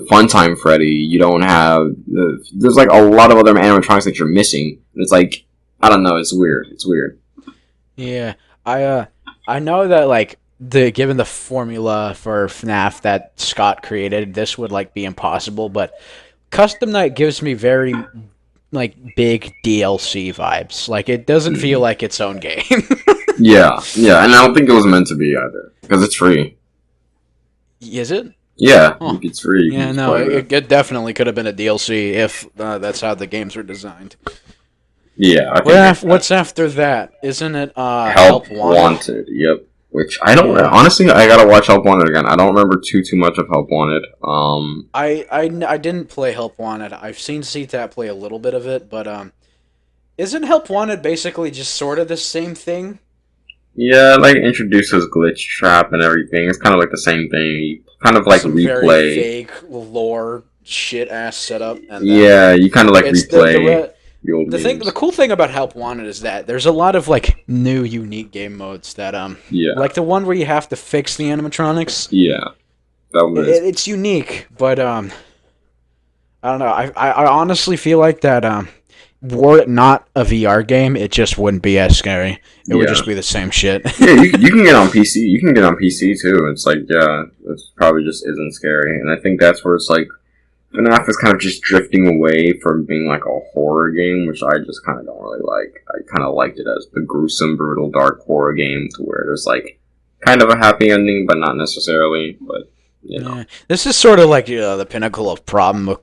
Funtime Freddy, you don't have there's like a lot of other animatronics that you're missing. And it's like I don't know, it's weird. Yeah, I know that like given the formula for FNAF that Scott created, this would like be impossible, but Custom Night gives me very like big DLC vibes. Like it doesn't feel like its own game. yeah, and I don't think it was meant to be either because it's free. Is it? Yeah, Huh. it's free. You can Yeah, just no, play that. it definitely could have been a DLC if that's how the games were designed. Yeah, I think that What's after that? Isn't it Help Help Wanted? Wanted. Yep. Which I don't Yeah. honestly. I gotta watch Help Wanted again. I don't remember too much of Help Wanted. I didn't play Help Wanted. I've seen CTAP play a little bit of it, but isn't Help Wanted basically just sort of the same thing? Yeah, like introduces glitch trap and everything. It's kind of like the same thing. You kind of like Some very replay. vague lore shit ass setup, and then Yeah, you kind of like it's replay the old the games. cool thing about Help Wanted is that there's a lot of like new unique game modes that Yeah, like the one where you have to fix the animatronics. yeah, that one is. It's unique, but I don't know. I honestly feel like that were it not a VR game, it just wouldn't be as scary. It would Yeah, just be the same shit. yeah. You can get on PC. You can get on PC too. It's like yeah, it probably just isn't scary. And I think that's where it's like FNAF is kind of just drifting away from being like a horror game, which I just kind of don't really like. I kind of liked it as the gruesome, brutal, dark horror game to where there's like kind of a happy ending, but not necessarily. But you know, Yeah. This is sort of like the pinnacle of problem with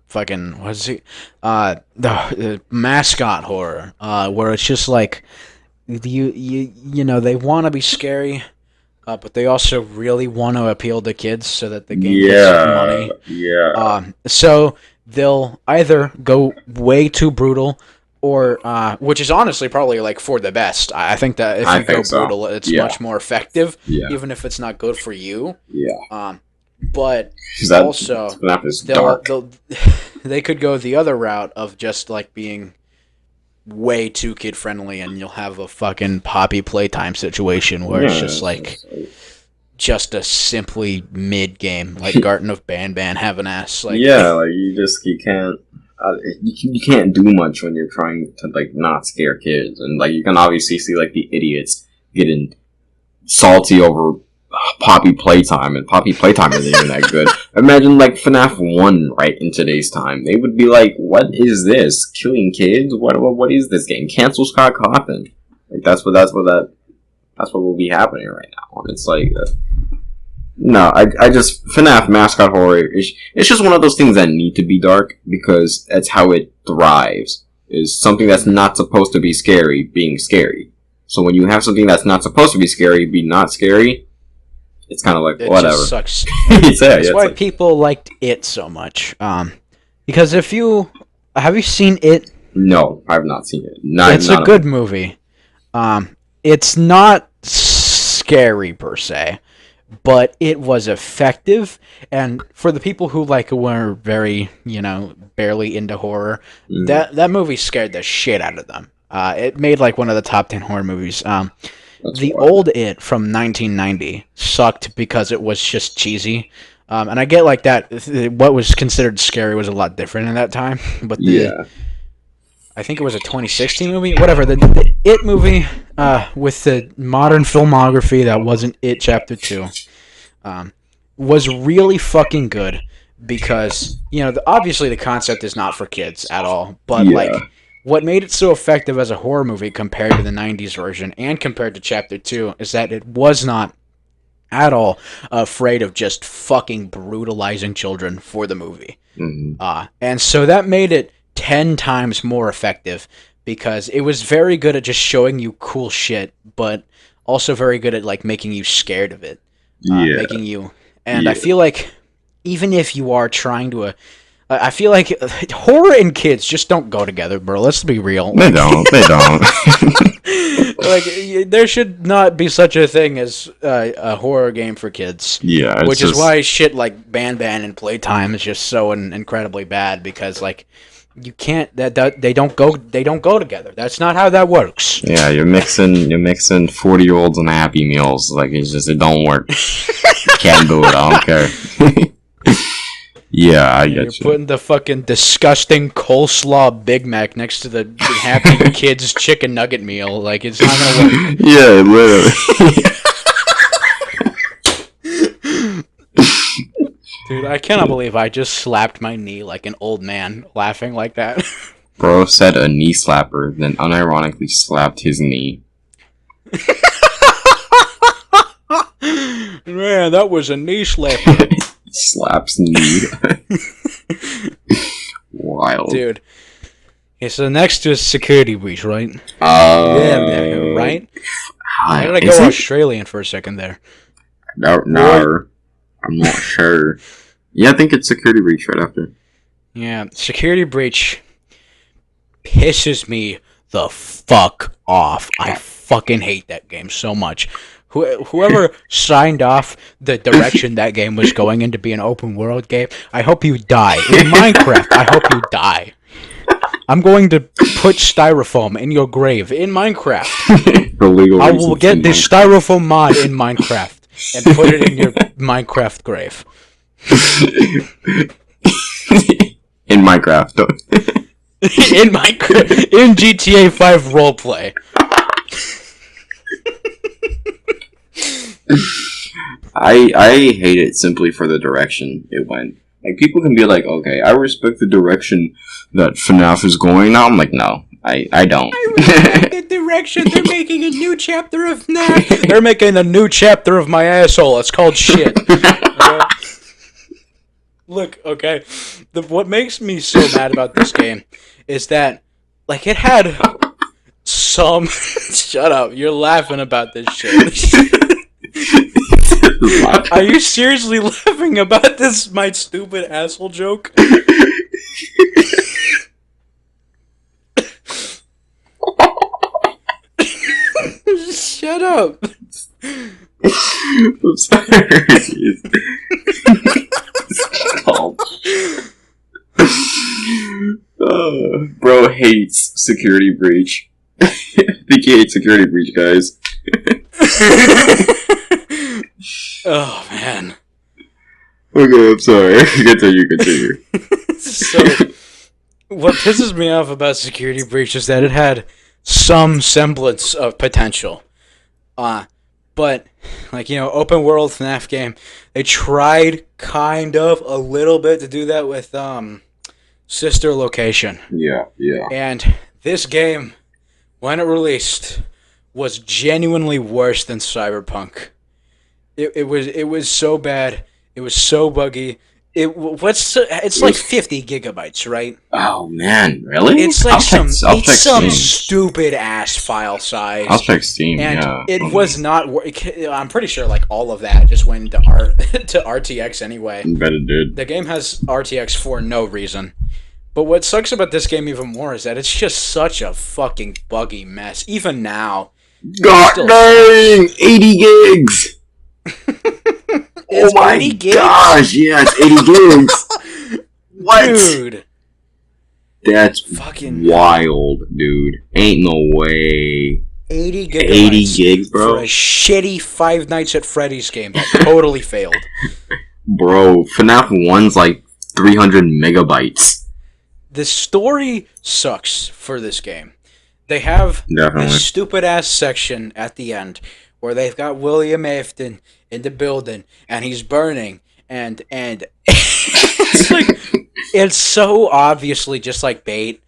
fucking what is it? The mascot horror, where it's just like you know they want to be scary, but they also really want to appeal to kids so that the game gets yeah, money. yeah, So they'll either go way too brutal, or which is honestly probably like for the best. I think that if I you go think so. brutal, it's Yeah, much more effective, yeah, even if it's not good for you. yeah. But 'Cause that also FNAF is they'll dark. they'll they could go the other route of just like being way too kid friendly, and you'll have a fucking Poppy playtime situation where it's Yeah, just like just a simply mid game like Garten of Banban have an ass like yeah, like you can't. You can't do much when you're trying to like not scare kids, and like you can obviously see like the idiots getting salty over Poppy Playtime, and Poppy Playtime isn't even that good. Imagine like FNAF 1 right in today's time. They would be like, what is this? Killing kids? What is this game? Cancel Scott Cawthon. Like that's what will be happening right now. And it's like no, I just FNAF mascot horror it's just one of those things that need to be dark because that's how it thrives. Is something that's not supposed to be scary being scary. So when you have something that's not supposed to be scary be not scary, it's kind of like it whatever. just sucks. That's why like, people liked it so much. Because if you have you seen it, no, I've not seen it. it's a good movie. It's not scary per se, but it was effective, and for the people who like were very barely into horror, that movie scared the shit out of them. It made like one of the top 10 horror movies. The wild. old It from 1990 sucked because it was just cheesy. And I get like that. What was considered scary was a lot different in that time. But Yeah. I think it was a 2016 movie. Whatever. The It movie with the modern filmography that wasn't It Chapter 2 was really fucking good because, obviously the concept is not for kids at all. But, like, what made it so effective as a horror movie compared to the 90s version and compared to Chapter 2 is that it was not at all afraid of just fucking brutalizing children for the movie. Mm-hmm. And so that made it 10 times more effective because it was very good at just showing you cool shit, but also very good at like making you scared of it. Making you... And I feel like even if you are trying to... I feel like horror and kids just don't go together, bro. Let's be real. They don't. They don't. Like, there should not be such a thing as a horror game for kids. Yeah, which is why shit like Banban and Playtime is just so incredibly bad because like you can't they don't go together. That's not how that works. Yeah, you're mixing 40-year-olds and Happy Meals. Like it don't work. Can't do it. I don't care. Yeah, I get You're you. putting the fucking disgusting coleslaw Big Mac next to the Happy Kids chicken nugget meal. Like, it's not gonna work. Yeah, literally. Dude, I cannot believe I just slapped my knee like an old man laughing like that. Bro said a knee slapper, then unironically slapped his knee. Man, that was a knee slapper. Slaps knee. Wild. Dude. Okay, so next is security breach, right? Right? I gotta go Australian for a second there. No, I'm not sure. Yeah, I think it's security breach right after. Yeah, security breach pisses me the fuck off. I fucking hate that game so much. Whoever signed off the direction that game was going in to be an open world game, I hope you die. In Minecraft, I hope you die. I'm going to put styrofoam in your grave in Minecraft. For legal I reasons will get in the Minecraft. styrofoam mod in Minecraft and put it in your Minecraft grave. In Minecraft. In Minecraft, in GTA 5 roleplay. I hate it simply for the direction it went. Like, people can be like, okay, I respect the direction that FNAF is going now. I'm like, no, I don't. I respect the direction. They're making a new chapter of FNAF. They're making a new chapter of my asshole. It's called shit. Look, okay, what makes me so mad about this game is that, like, it had some... Shut up, you're laughing about this shit. Are you seriously laughing about this, my stupid asshole joke? Shut up. I'm sorry. Bro hates security breach. I think he hates security breach, guys. Oh, man. Okay, I'm sorry. Continue. So, what pisses me off about security breach is that it had some semblance of potential. But, like, you know, open world FNAF game, they tried kind of a little bit to do that with Sister Location. Yeah. And this game, when it released, was genuinely worse than Cyberpunk. It was so bad. It was so buggy. It's like 50 gigabytes, right? Oh man, really? It's like I'll check some Steam. stupid ass file size. I'll check Steam. And yeah, it was not. I'm pretty sure like all of that just went to to RTX anyway. I bet it did. The game has RTX for no reason. But what sucks about this game even more is that it's just such a fucking buggy mess. Even now. God dang! 80 gigs! Oh my 80 gigs? gosh, yeah, it's 80 gigs. What? Dude. That's fucking wild, dude. Ain't no way. 80 gigabytes 80 gigs, bro. for a shitty Five Nights at Freddy's game that totally failed. Bro, FNAF 1's like 300 megabytes. The story sucks for this game. They have Definitely. this stupid ass section at the end where they've got William Afton in the building and he's burning and it's like it's so obviously just like bait.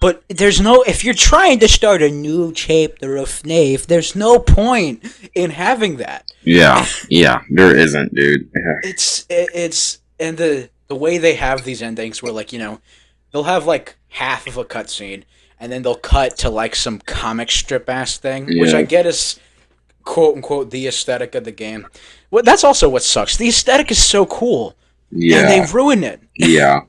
But there's no, if you're trying to start a new chapter of FNAF, there's no point in having that. Yeah, there isn't, dude. It's and the way they have these endings where, like, you know, they'll have like half of a cutscene and then they'll cut to like some comic strip ass thing, which I get is quote unquote the aesthetic of the game. Well, that's also what sucks. The aesthetic is so cool. Yeah. And they ruin it. Yeah.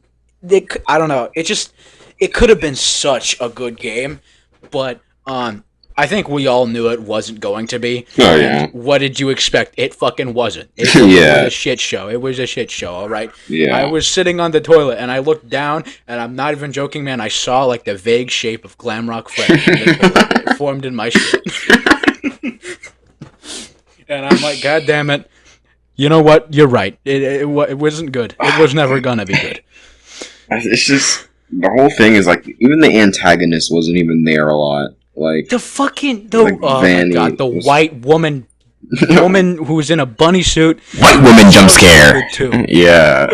I don't know. It could have been such a good game, but I think we all knew it wasn't going to be. Oh, yeah. What did you expect? It fucking wasn't. It was a shit show. It was a shit show, all right? Yeah. I was sitting on the toilet, and I looked down, and I'm not even joking, man. I saw, like, the vague shape of Glamrock Freddy. It formed in my shit. And I'm like, God damn it. You know what? You're right. It wasn't good. It was never gonna be good. It's just, the whole thing is, like, even the antagonist wasn't even there a lot. Like, The fucking, like oh Vanny my God, the was- white woman who was in a bunny suit. white woman jump scare. Too. Yeah.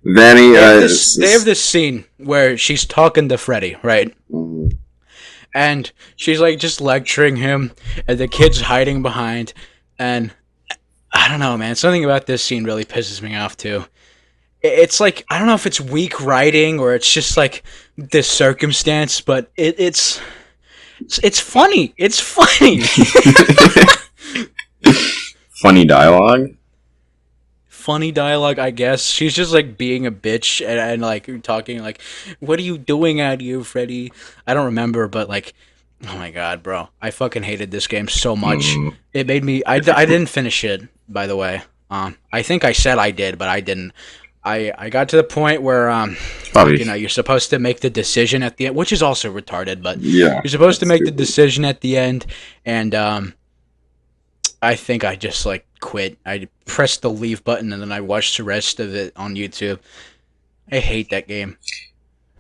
Vanny, They have this scene where she's talking to Freddy, right? Mhm. and she's like just lecturing him, and the kid's hiding behind, and I don't know, man. Something about this scene really pisses me off too. It's like I don't know if it's weak writing or it's just like this circumstance, but it's funny. It's funny. Funny dialogue. Funny dialogue, I guess. She's just like being a bitch and like talking like, "What are you doing out here, Freddy?" I don't remember, but like, oh my god, bro, I fucking hated this game so much. Mm, It made me. I didn't finish it, by the way. I think I said I did, but I didn't. I got to the point where probably. you're supposed to make the decision at the end, which is also retarded, but Yeah. you're supposed to make the Stupid. decision at the end, and I think I just like quit. I pressed the leave button and then I watched the rest of it on YouTube. I hate that game.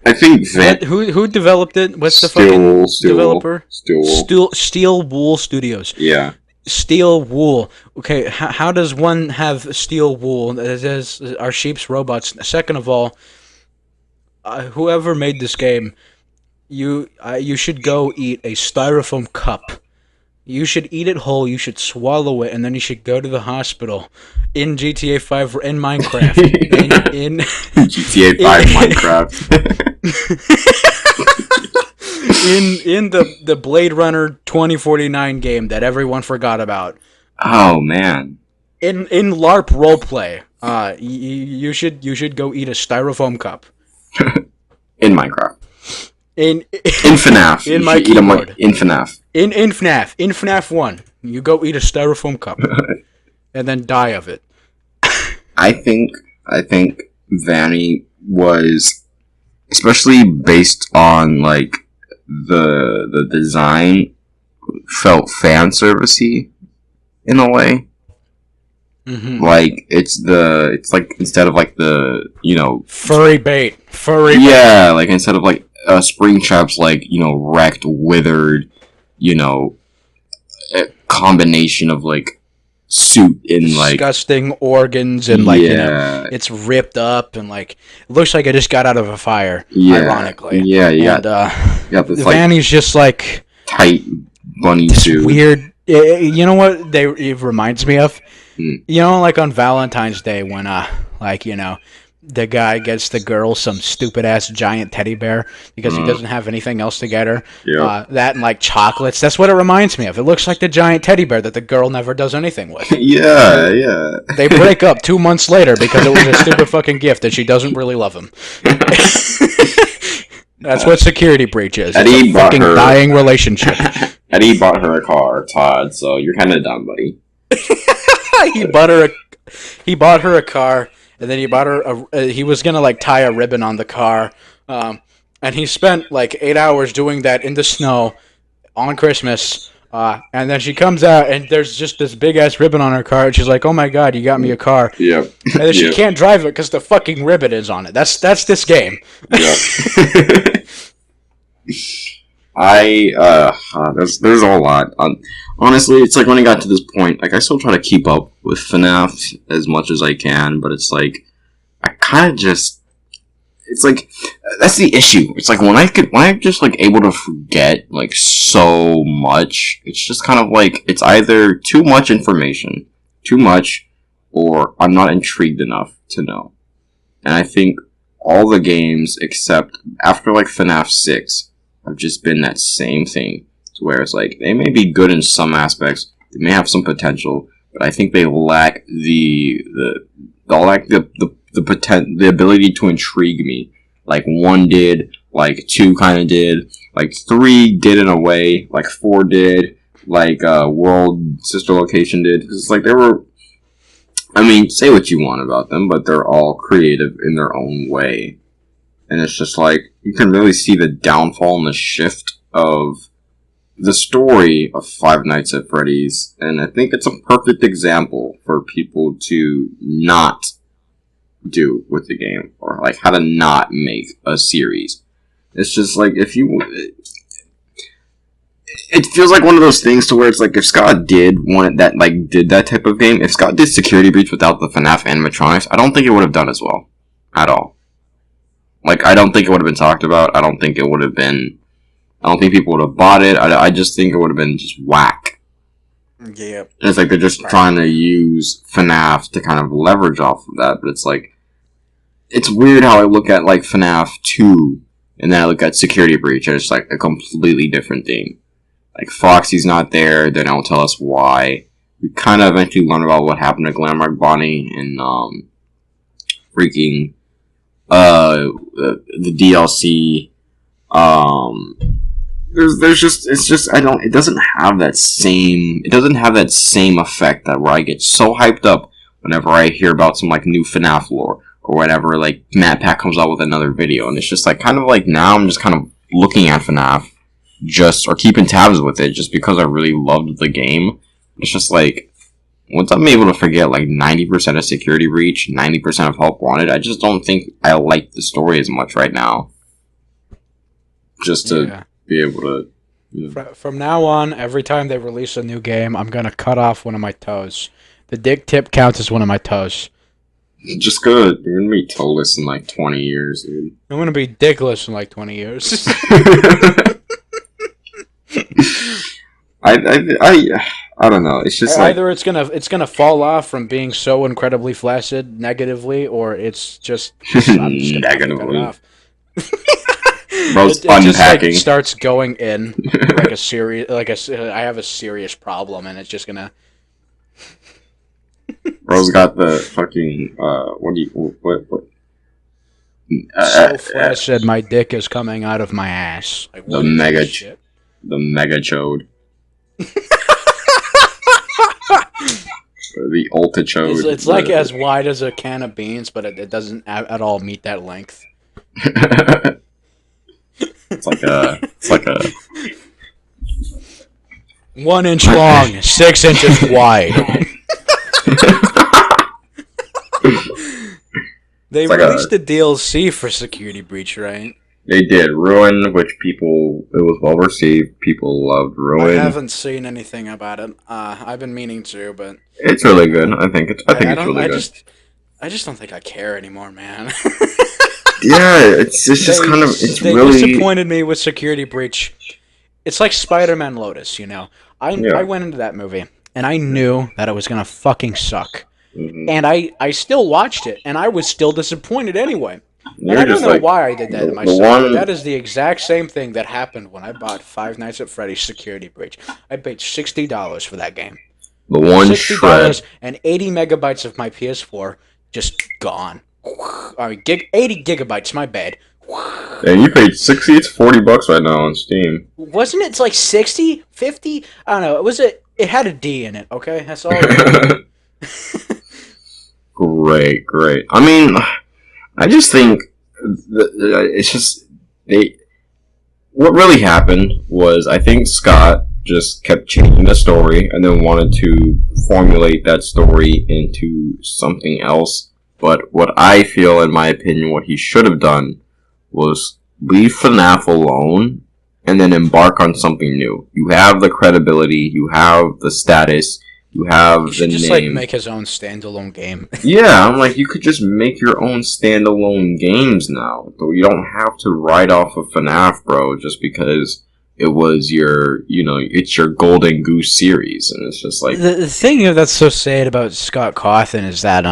I think Who developed it? What's the Steel, fucking Steel, developer? Steel. Steel Wool Studios. Yeah. Steel wool. Okay, how does one have steel wool? As are sheep's robots. Second of all, whoever made this game, you should go eat a styrofoam cup. You should eat it whole. You should swallow it, and then you should go to the hospital in GTA 5 or in Minecraft. in GTA 5 Minecraft. in the Blade Runner 2049 game that everyone forgot about. Oh man. In LARP roleplay, you should go eat a styrofoam cup. In Minecraft. In FNAF. In You my should eat 'em keyboard. in FNAF. In FNAF 1, you go eat a styrofoam cup and then die of it. I think Vanny was, especially based on like the design, felt fan servicey in a way. Mm-hmm. Like it's like instead of like the Furry bait. yeah, like instead of like Springtrap's like wrecked, withered, a combination of like suit and like disgusting organs and like yeah. it's ripped up and like it looks like it just got out of a fire. Yeah, ironically. yeah, yeah. And This like Vanny's just like tight bunny this suit. weird. You know what it reminds me of? Hmm. Like on Valentine's Day when the guy gets the girl some stupid ass giant teddy bear because he doesn't have anything else to get her. Yeah. That and like chocolates. That's what it reminds me of. It looks like the giant teddy bear that the girl never does anything with. Yeah. They break up 2 months later because it was a stupid fucking gift that she doesn't really love him. That's what security breach is. It's Eddie a bought fucking her- dying relationship. Eddie bought her a car, Todd. So you're kind of dumb, buddy. He bought her a car, and then he bought her he was gonna like tie a ribbon on the car, and he spent like 8 hours doing that in the snow on Christmas. And then she comes out, and there's just this big ass ribbon on her car, and she's like, "Oh my god, you got me a car!" Yep. And then she can't drive it because the fucking ribbon is on it. That's this game. Yep. There's a lot. Honestly, it's like when I got to this point, like I still try to keep up with FNAF as much as I can, but it's like I kind of just. It's like that's the issue. It's like when I'm just like able to forget like so much. It's just kind of like it's either too much information, too much, or I'm not intrigued enough to know. And I think all the games except after like FNAF 6 have just been that same thing. Where it's like they may be good in some aspects, they may have some potential, but I think they lack the the ability to intrigue me. Like 1 did, like 2 kind of did, like 3 did in a way, like 4 did, like World Sister Location did. It's like they were. I mean, say what you want about them, but they're all creative in their own way. And it's just like, you can really see the downfall and the shift of the story of Five Nights at Freddy's. And I think it's a perfect example for people to not do with the game. Or like how to not make a series. It's just like, if you... It feels like one of those things to where it's like if Scott did that type of game, if Scott did Security Breach without the FNAF animatronics, I don't think it would have done as well. At all. Like, I don't think it would have been talked about. I don't think it would have been I don't think people would have bought it. I just think it would have been just whack. Yeah. It's like they're just trying to use FNAF to kind of leverage off of that, but it's like, it's weird how I look at like FNAF 2 and then I look at Security Breach and it's like a completely different thing. Like Foxy's not there, they don't tell us why. We kind of eventually learn about what happened to Glamrock Bonnie and freaking the DLC. There's just it doesn't have that same effect that where I get so hyped up whenever I hear about some like new FNAF lore or whatever, like Matt Pat comes out with another video, and it's just like kind of like now I'm just kind of looking at FNAF or keeping tabs with it just because I really loved the game. It's just like once I'm able to forget like 90% of Security Breach, 90% of Help Wanted, I just don't think I like the story as much right now. Just to be able to... From now on, every time they release a new game, I'm going to cut off one of my toes. The dick tip counts as one of my toes. Just good. You're going to be toeless in like 20 years, dude. I'm going to be dickless in like 20 years. I don't know. It's just either it's gonna fall off from being so incredibly flaccid negatively, or it's just I'm just negatively. Cut it off. Bro's it unpacking. Just like starts going in like a serious, I have a serious problem, and it's just gonna. Bro's got the fucking what? So flaccid, my dick is coming out of my ass. Like, the mega chode. The ultra chode. It's like as wide as a can of beans, but it doesn't at all meet that length. It's like a 1 inch long, 6 inches wide. They released the DLC for Security Breach, right? They did. Ruin, which it was well received. People loved Ruin. I haven't seen anything about it. I've been meaning to, but it's really good. I think it's really good. I just don't think I care anymore, man. Yeah, it's really disappointed me with Security Breach. It's like Spider-Man Lotus, you know. I went into that movie and I knew that it was gonna fucking suck, and I still watched it and I was still disappointed anyway. And I don't know why I did that to myself. But that is the exact same thing that happened when I bought Five Nights at Freddy's Security Breach. I paid $60 for that game. The one $60 shred and 80 megabytes of my PS4 just gone. I mean, 80 gigabytes. My bad. And you paid $60. It's $40 right now on Steam. Wasn't it? It's like 60, 50? I don't know. It had a D in it. Okay, that's all. Great. I mean, I just think it's just what really happened was I think Scott just kept changing the story and then wanted to formulate that story into something else. But what I feel, in my opinion, what he should have done was leave FNAF alone and then embark on something new. You have the credibility, you have the status, you have the name. Just like make his own standalone game. Yeah, I'm like, you could just make your own standalone games now. So you don't have to write off of FNAF, bro, just because it was it's your Golden Goose series, and it's just like the thing that's so sad about Scott Cawthon is that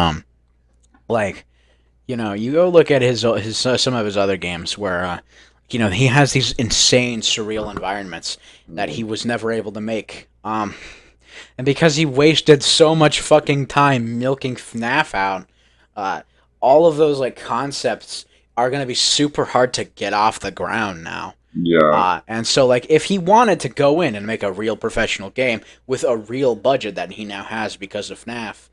you go look at his some of his other games where he has these insane surreal environments that he was never able to make. And because he wasted so much fucking time milking FNAF out, all of those concepts are going to be super hard to get off the ground now. Yeah. And so if he wanted to go in and make a real professional game with a real budget that he now has because of FNAF,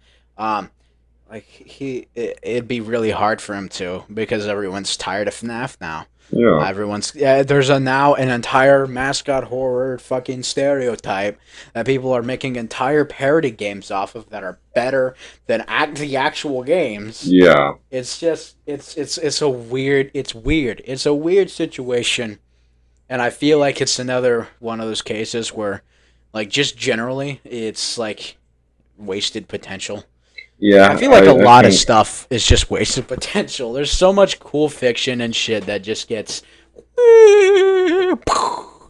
it'd be really hard for him to, because everyone's tired of FNAF now. Yeah. There's now an entire mascot horror fucking stereotype that people are making entire parody games off of that are better than the actual games. Yeah. It's just it's weird. It's a weird situation, and I feel like it's another one of those cases where, just generally, it's wasted potential. Yeah, I feel like a lot of stuff is just wasted potential. There's so much cool fiction and shit that just gets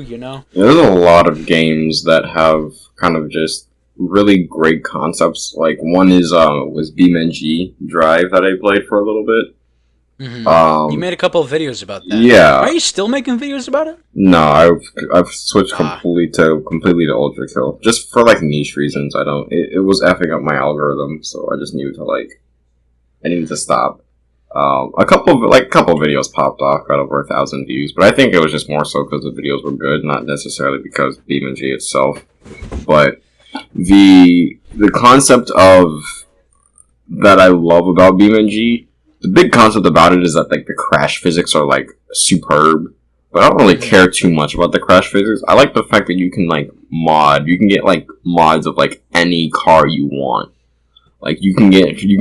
you know? There's a lot of games that have kind of just really great concepts. Like one is was BeamNG Drive that I played for a little bit. You made a couple of videos about that. Yeah. Are you still making videos about it? No, I've switched completely to Ultra Kill just for like niche reasons. I don't. It was effing up my algorithm, so I just needed to I needed to stop. A couple videos popped off, got over 1,000 views, but I think it was just more so because the videos were good, not necessarily because BeamNG itself. But the concept of that I love about BeamNG, the big concept about it is that like the crash physics are like superb. But I don't really care too much about the crash physics. I like the fact that you can like mod. You can get like mods of like any car you want. Like you can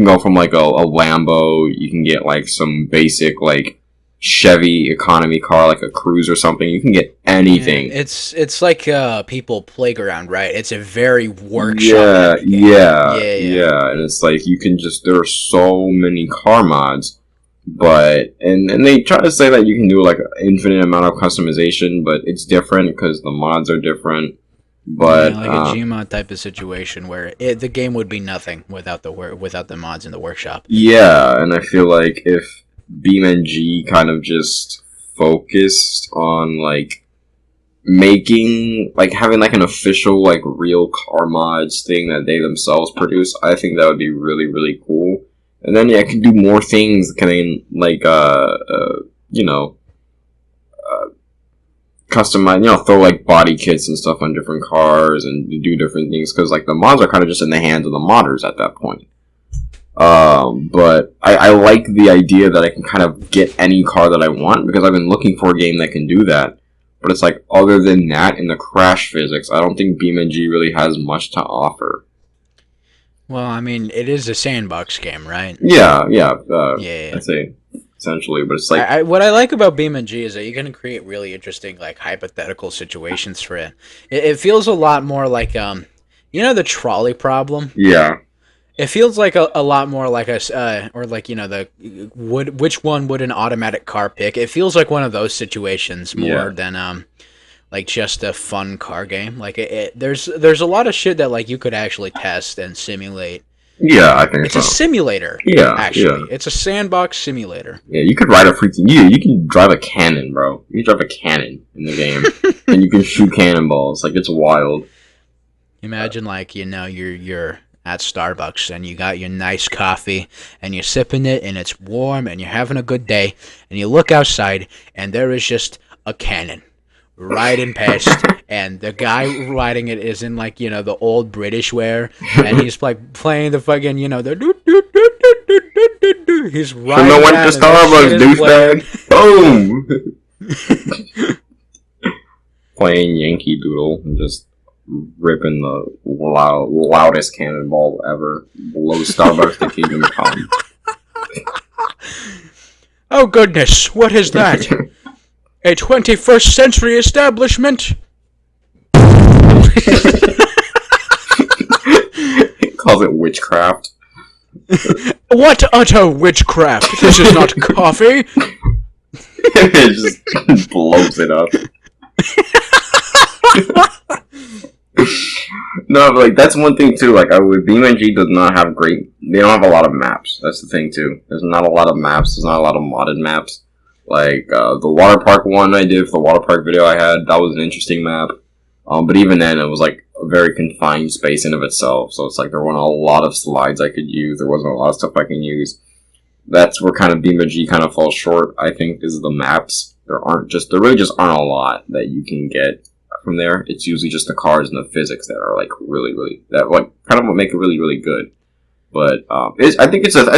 go from like a Lambo. You can get like some basic like Chevy economy car, like a Cruise or something. You can get anything. Yeah, it's like people playground, right? It's a very workshop. Yeah. And it's like you can just there are so many car mods, but and they try to say that you can do like an infinite amount of customization, but it's different because the mods are different. But like a Gmod type of situation where the game would be nothing without the mods in the workshop. Yeah, and I feel like if BeamNG kind of just focused on like making like having like an official like real car mods thing that they themselves produce, I think that would be really really cool. And then I can do more things, kind of like customize, throw like body kits and stuff on different cars and do different things because like the mods are kind of just in the hands of the modders at that point. But I like the idea that I can kind of get any car that I want because I've been looking for a game that can do that. But it's like other than that, in the crash physics, I don't think BeamNG really has much to offer. Well, I mean, it is a sandbox game, right? Yeah. Yeah. I'd say essentially, but it's like what I like about BeamNG is that you can create really interesting, like hypothetical situations for it. It feels a lot more like the trolley problem. Yeah. It feels like a lot more like or like which one would an automatic car pick? It feels like one of those situations more than like just a fun car game. Like there's a lot of shit that like you could actually test and simulate. Yeah, I think it's a simulator. Yeah, actually, it's a sandbox simulator. Yeah, you could ride a freaking you can drive a cannon, bro. You can drive a cannon in the game, and you can shoot cannonballs. Like it's wild. Imagine like you're at Starbucks and you got your nice coffee and you're sipping it and it's warm and you're having a good day and you look outside and there is just a cannon riding past and the guy riding it is in like the old British wear and he's like playing the fucking the he's riding from the went to Starbucks douchebag. Boom. Playing Yankee Doodle and just ripping the loudest cannonball ever. Below Starbucks to Kingdom Come. Oh goodness, what is that? A 21st century establishment? It calls it witchcraft. What utter witchcraft? This is not coffee. It just blows it up. No, but like that's one thing too. Like with BeamNG does not have they don't have a lot of maps. That's the thing too. There's not a lot of maps. There's not a lot of modded maps. Like the water park one I did for the water park video I had, that was an interesting map. But even then, it was like a very confined space in of itself. So it's like there weren't a lot of slides I could use. There wasn't a lot of stuff I can use. That's where kind of BeamNG kind of falls short. I think is the maps. There really just aren't a lot that you can get from there. It's usually just the cars and the physics that are like really, really that like kind of what make it really, really good. But I think it's an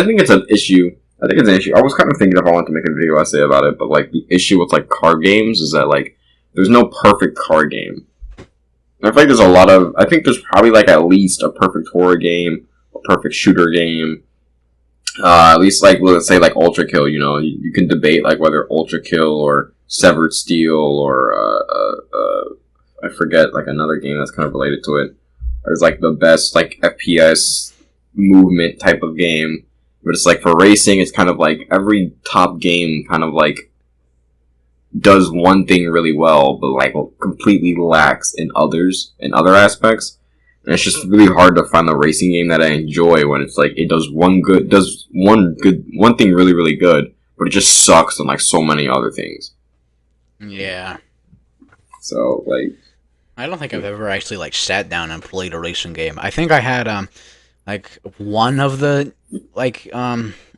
issue. I think it's an issue. I was kind of thinking if I wanted to make a video essay about it, but like the issue with like car games is that like there's no perfect car game. And I feel like I think there's probably like at least a perfect horror game, a perfect shooter game. At least like let's say like Ultra Kill. You can debate like whether Ultra Kill or Severed Steel or I forget like another game that's kind of related to it. Is like the best like FPS movement type of game. But it's like for racing, it's kind of like every top game kind of like does one thing really well, but like completely lacks in other aspects. And it's just really hard to find the racing game that I enjoy when it's like it does one thing really really good, but it just sucks on like so many other things. Yeah. So like, I don't think I've ever actually like sat down and played a racing game. I think I had like one of the like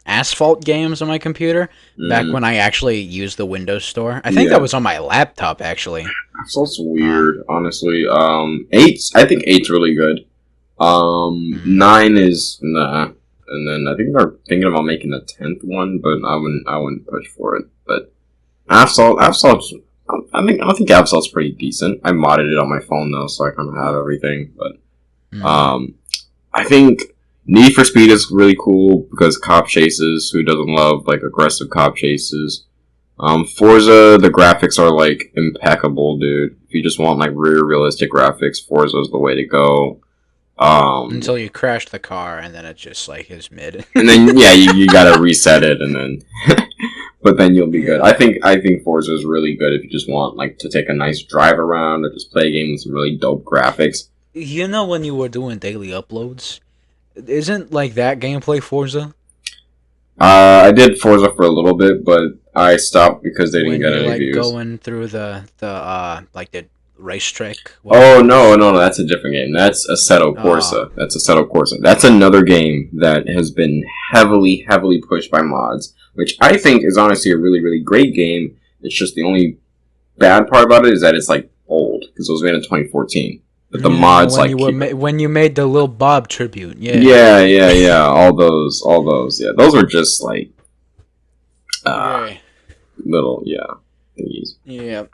Asphalt games on my computer back when I actually used the Windows Store. I think that was on my laptop actually. That's also weird, honestly. I think eight's really good. 9 is nah, and then I think they're thinking about making the 10th one, but I wouldn't push for it. But Absolt's, I think Absolt's pretty decent. I modded it on my phone though, so I kind of have everything. But I think Need for Speed is really cool because cop chases. Who doesn't love like aggressive cop chases? Forza, the graphics are like impeccable, dude. If you just want like realistic graphics, Forza is the way to go. Until you crash the car and then it just like is mid. And then you gotta reset it and then, but then you'll be good. I think Forza is really good if you just want like to take a nice drive around or just play a game with some really dope graphics. You know, when you were doing daily uploads, isn't like that gameplay Forza? I did Forza for a little bit, but I stopped because they didn't get any like views. Going through the racetrack. Oh no, that's a different game. That's Assetto Corsa. That's Assetto Corsa. That's another game that has been heavily pushed by mods, which I think is honestly a really really great game. It's just the only bad part about it is that it's like old because it was made in 2014. But the mods when you made the Lil Bob tribute, yeah, all those, those were just like little thingies. Yeah.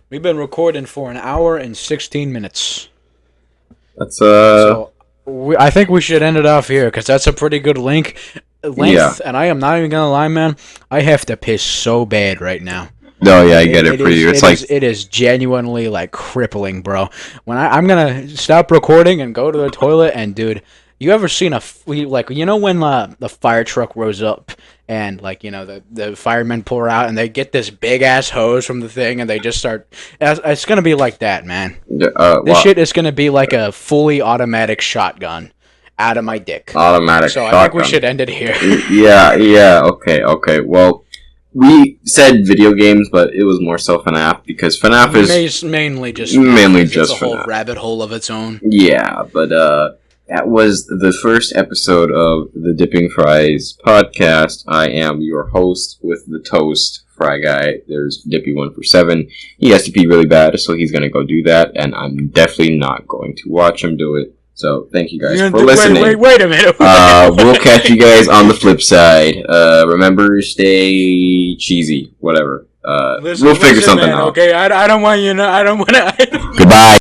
We've been recording for 1 hour and 16 minutes. That's So I think we should end it off here because that's a pretty good length. And I am not even gonna lie, man. I have to piss so bad right now. No, yeah, I get it for you. It is genuinely like crippling, bro. When I'm gonna stop recording and go to the toilet, and dude, you ever seen when the fire truck rolls up and like the firemen pour out and they get this big ass hose from the thing and they just start. It's gonna be like that, man. This shit is gonna be like a fully automatic shotgun out of my dick. Automatic. So shotgun. I think we should end it here. Yeah. Okay. Well. We said video games, but it was more so FNAF because FNAF is mainly just it's a whole rabbit hole of its own. Yeah, but that was the first episode of the Dipping Fries podcast. I am your host with the toast, Fryguy. There's Dippy147. He has to pee really bad, so he's gonna go do that, and I'm definitely not going to watch him do it. So thank you guys for listening. Wait a minute. We'll catch you guys on the flip side. Remember, stay cheesy. Whatever. We'll figure something out. Okay, I don't want you to. I don't want to. Goodbye.